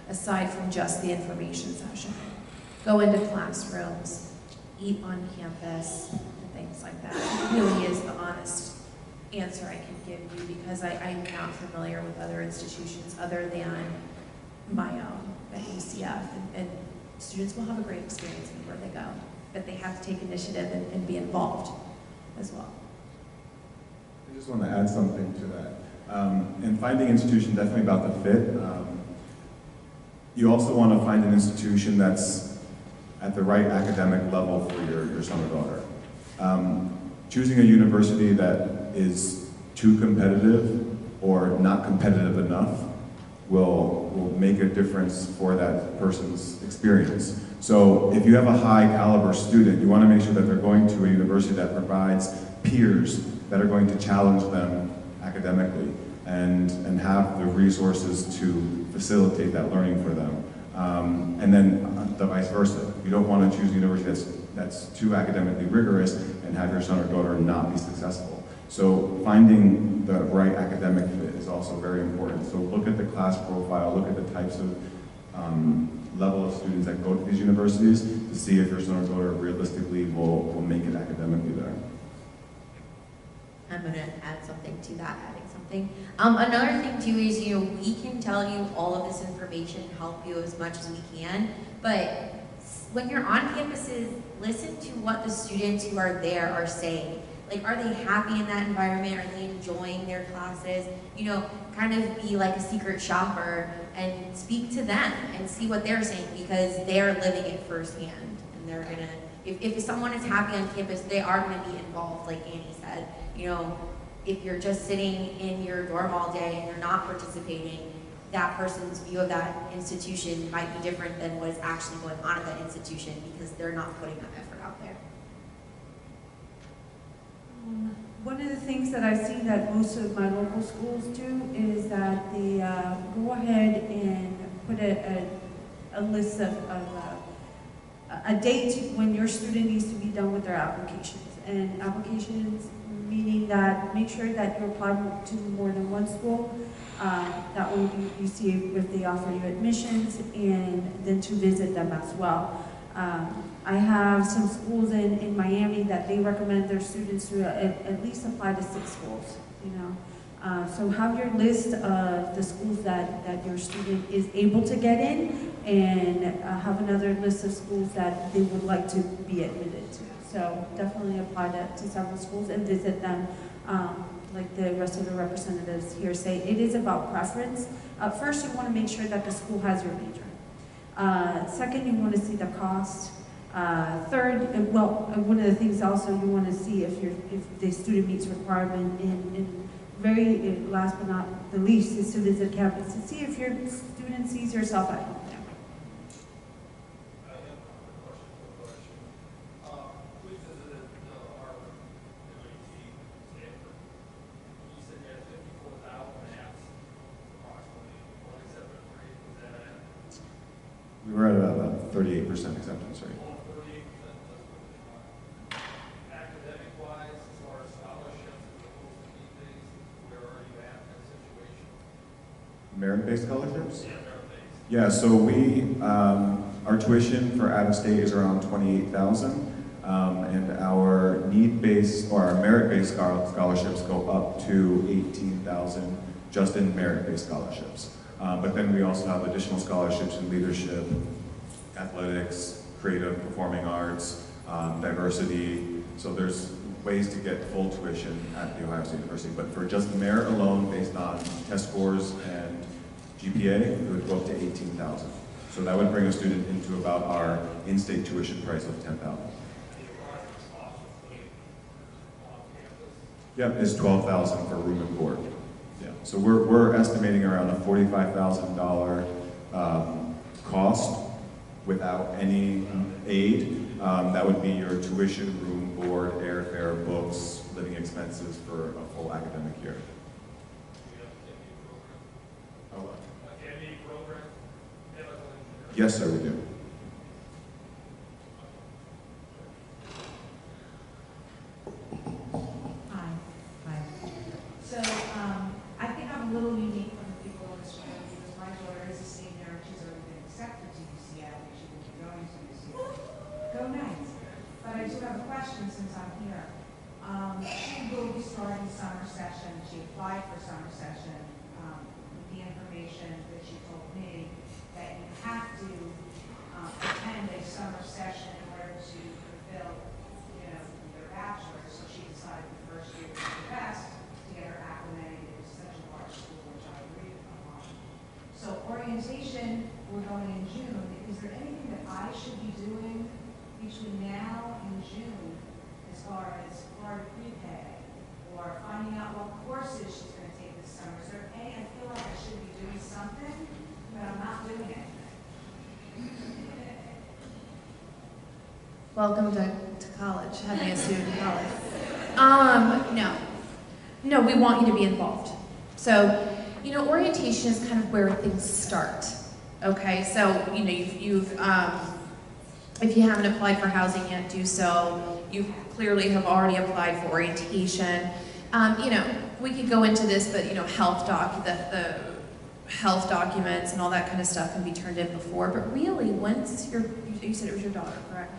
aside from just the information session. Go into classrooms, eat on campus, and things like that. It really is the honest answer I can give you, because I'm not familiar with other institutions other than my own at UCF, and students will have a great experience anywhere they go, but they have to take initiative and be involved as well. I just want to add something to that. And finding institution, definitely about the fit. You also want to find an institution that's at the right academic level for your son or daughter. Choosing a university that is too competitive or not competitive enough will make a difference for that person's experience. So if you have a high caliber student, you want to make sure that they're going to a university that provides peers that are going to challenge them academically and have the resources to facilitate that learning for them. And then the vice versa. You don't want to choose a university that's too academically rigorous and have your son or daughter not be successful. So finding the right academic fit is also very important. So look at the class profile, look at the types of level of students that go to these universities to see if your son or daughter realistically will make it academically there. I'm going to add something to that, adding something. Another thing too is, we can tell you all of this information, help you as much as we can, but when you're on campuses, listen to what the students who are there are saying. Like, are they happy in that environment? Are they enjoying their classes? Kind of be like a secret shopper and speak to them and see what they're saying, because they're living it firsthand. And they're gonna, if someone is happy on campus, they are gonna be involved, like Annie said. If you're just sitting in your dorm all day and you're not participating, that person's view of that institution might be different than what is actually going on at that institution, because they're not putting that effort out there. One of the things that I've seen that most of my local schools do is that they go ahead and put a list of a date when your student needs to be done with their applications. And applications meaning that make sure that you apply to more than one school. That way you see if they offer you admissions, and then to visit them as well. I have some schools in Miami that they recommend their students to at least apply to 6 schools, So have your list of the schools that your student is able to get in, and have another list of schools that they would like to be admitted to. So definitely apply to several schools and visit them. Like the rest of the representatives here say, it is about preference. First, you want to make sure that the school has your major. Second, you want to see the cost. Third, one of the things also you want to see if the student meets requirement. And very last but not the least is to visit campus to see if your student sees yourself at home there. We visited Harvard, MIT, Stanford. You said you had 54,000 apps, approximately. What acceptance rate was that at? We were at about 38% acceptance rate. Academic-wise, as far as scholarships and those things, where are you at in that situation? Merit-based scholarships? Yeah, merit-based. Yeah, so our tuition for out-of-state is around $28,000, and our need-based or our merit-based scholarships go up to $18,000 just in merit-based scholarships. But then we also have additional scholarships in leadership, athletics, creative performing arts, diversity. So there's ways to get full tuition at The Ohio State University. But for just merit alone, based on test scores and GPA, it would go up to $18,000. So that would bring a student into about our in-state tuition price of $10,000. Yep, it's $12,000 for room and board. Yeah, so we're estimating around a $45,000 cost without any aid. That would be your tuition, room, board, airfare, books, living expenses for a full academic year. Yes, sir, we do. Hi. Hi. So, I think I'm a little unique from the people in this room because my daughter is a senior and she's already been accepted to UCF and she will be going to UCF. Go Knights. But I do have a question since I'm here. She will be starting summer session. She applied for summer session with the information that she told me that you have to attend a summer session in order to fulfill, your bachelor's. So she decided the first year was the best to get her acclimated. It was such a large school, which I agree upon. So orientation, we're going in June. Is there anything that I should be doing between now and June as far as Florida prepay or finding out what courses she's going to take this summer? Is there any, I feel like I should be doing something, but I'm not doing it. Welcome to college, having a student in college. No, we want you to be involved. So, orientation is kind of where things start. Okay, so, you've if you haven't applied for housing yet, do so. You clearly have already applied for orientation. We could go into this, but, the health documents and all that kind of stuff can be turned in before. But really, once you said it was your daughter, correct?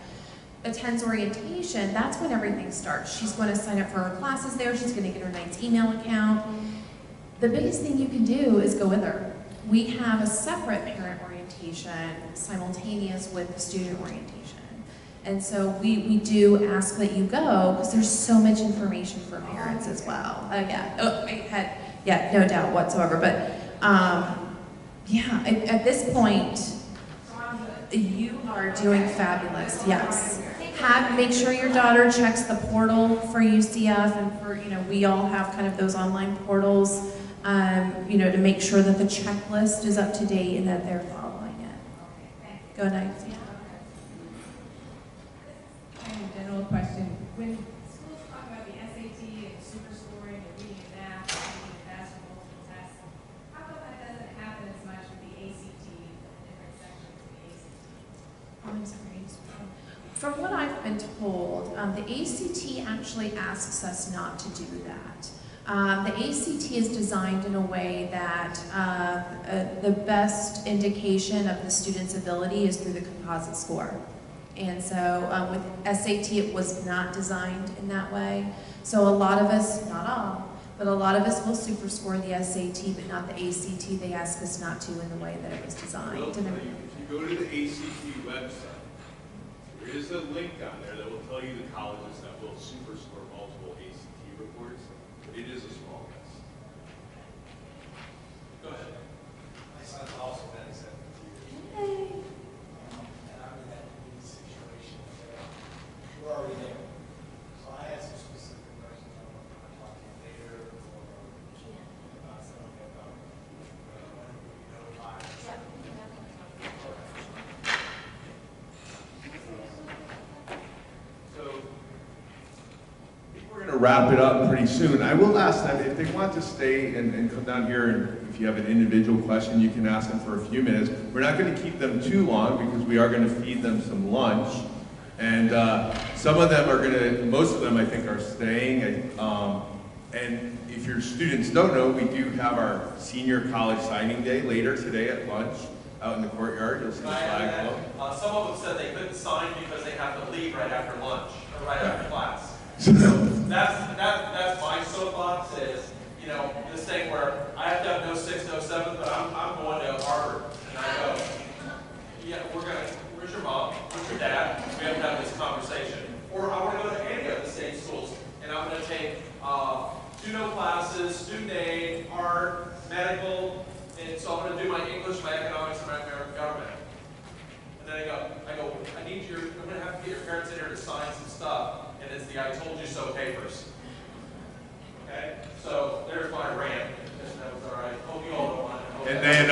Attends orientation, that's when everything starts. She's going to sign up for her classes there. She's going to get her Knight's email account. The biggest thing you can do is go with her. We have a separate parent orientation simultaneous with the student orientation. And so we do ask that you go because there's so much information for parents as well. No doubt whatsoever. But at this point, you are doing fabulous, yes. Make sure your daughter checks the portal for UCF and for, we all have kind of those online portals, to make sure that the checklist is up to date and that they're following it. Go Knights. Yeah. I have a general question. When schools talk about the SAT and super scoring and reading and math and taking advanced and multiple tests, how come that doesn't happen as much with the ACT and the different sections of the ACT? I'm sorry. From what I've been told, the ACT actually asks us not to do that. The ACT is designed in a way that the best indication of the student's ability is through the composite score. And so with SAT, it was not designed in that way. So a lot of us, not all, but a lot of us will super score the SAT, but not the ACT. They ask us not to in the way that it was designed. If you go to the ACT website, there is a link on there that will tell you the colleges that will super score multiple ACT reports. It is a small test. Go ahead. My son's also been accepted to you. Yay. And I'm in that unique situation where we're already there. So I asked some specific questions. I want to talk to you later or about something about when we notify. To wrap it up pretty soon. I will ask them if they want to stay and come down here, and if you have an individual question, you can ask them for a few minutes. We're not going to keep them too long because we are going to feed them some lunch. And some of them are going to, most of them I think are staying. And if your students don't know, we do have our senior college signing day later today at lunch out in the courtyard. You'll see the flag below. Some of them said they couldn't sign because they have to leave right after lunch, or right after class. So, That's my soapbox is, this thing where I have to have no 6, no 7, but I'm going to Harvard. And I go, yeah, where's your mom? Where's your dad? We have to have this conversation. Or I want to go to any of the state schools, and I'm going to take no classes, student aid, art, medical, and so I'm going to do my English, my economics, and my American government. And then I go, I'm going to have to get your parents in here to sign some stuff. And it's the I told you so papers. Okay? So there's my rant. That was all right. Hope you all don't want it. and then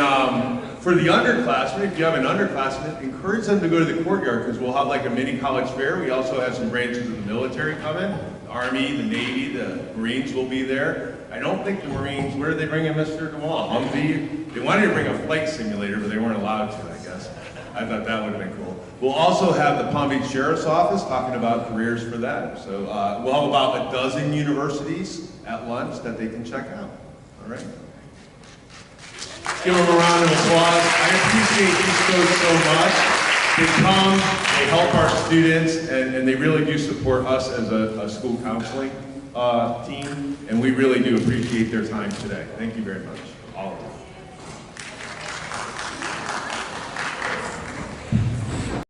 for the underclassmen, if you have an underclassman, encourage them to go to the courtyard because we'll have like a mini college fair. We also have some branches of the military coming. The Army, the Navy, the Marines will be there. I don't think the Marines, where are they bringing Mr. DeWall? Humvee? They wanted to bring a flight simulator, but they weren't allowed to, I guess. I thought that would have been cool. We'll also have the Palm Beach Sheriff's Office talking about careers for them. So we'll have about a dozen universities at lunch that they can check out. All right? Give them a round of applause. I appreciate these folks so much. They come, they help our students, and they really do support us as a school counseling team, and we really do appreciate their time today. Thank you very much.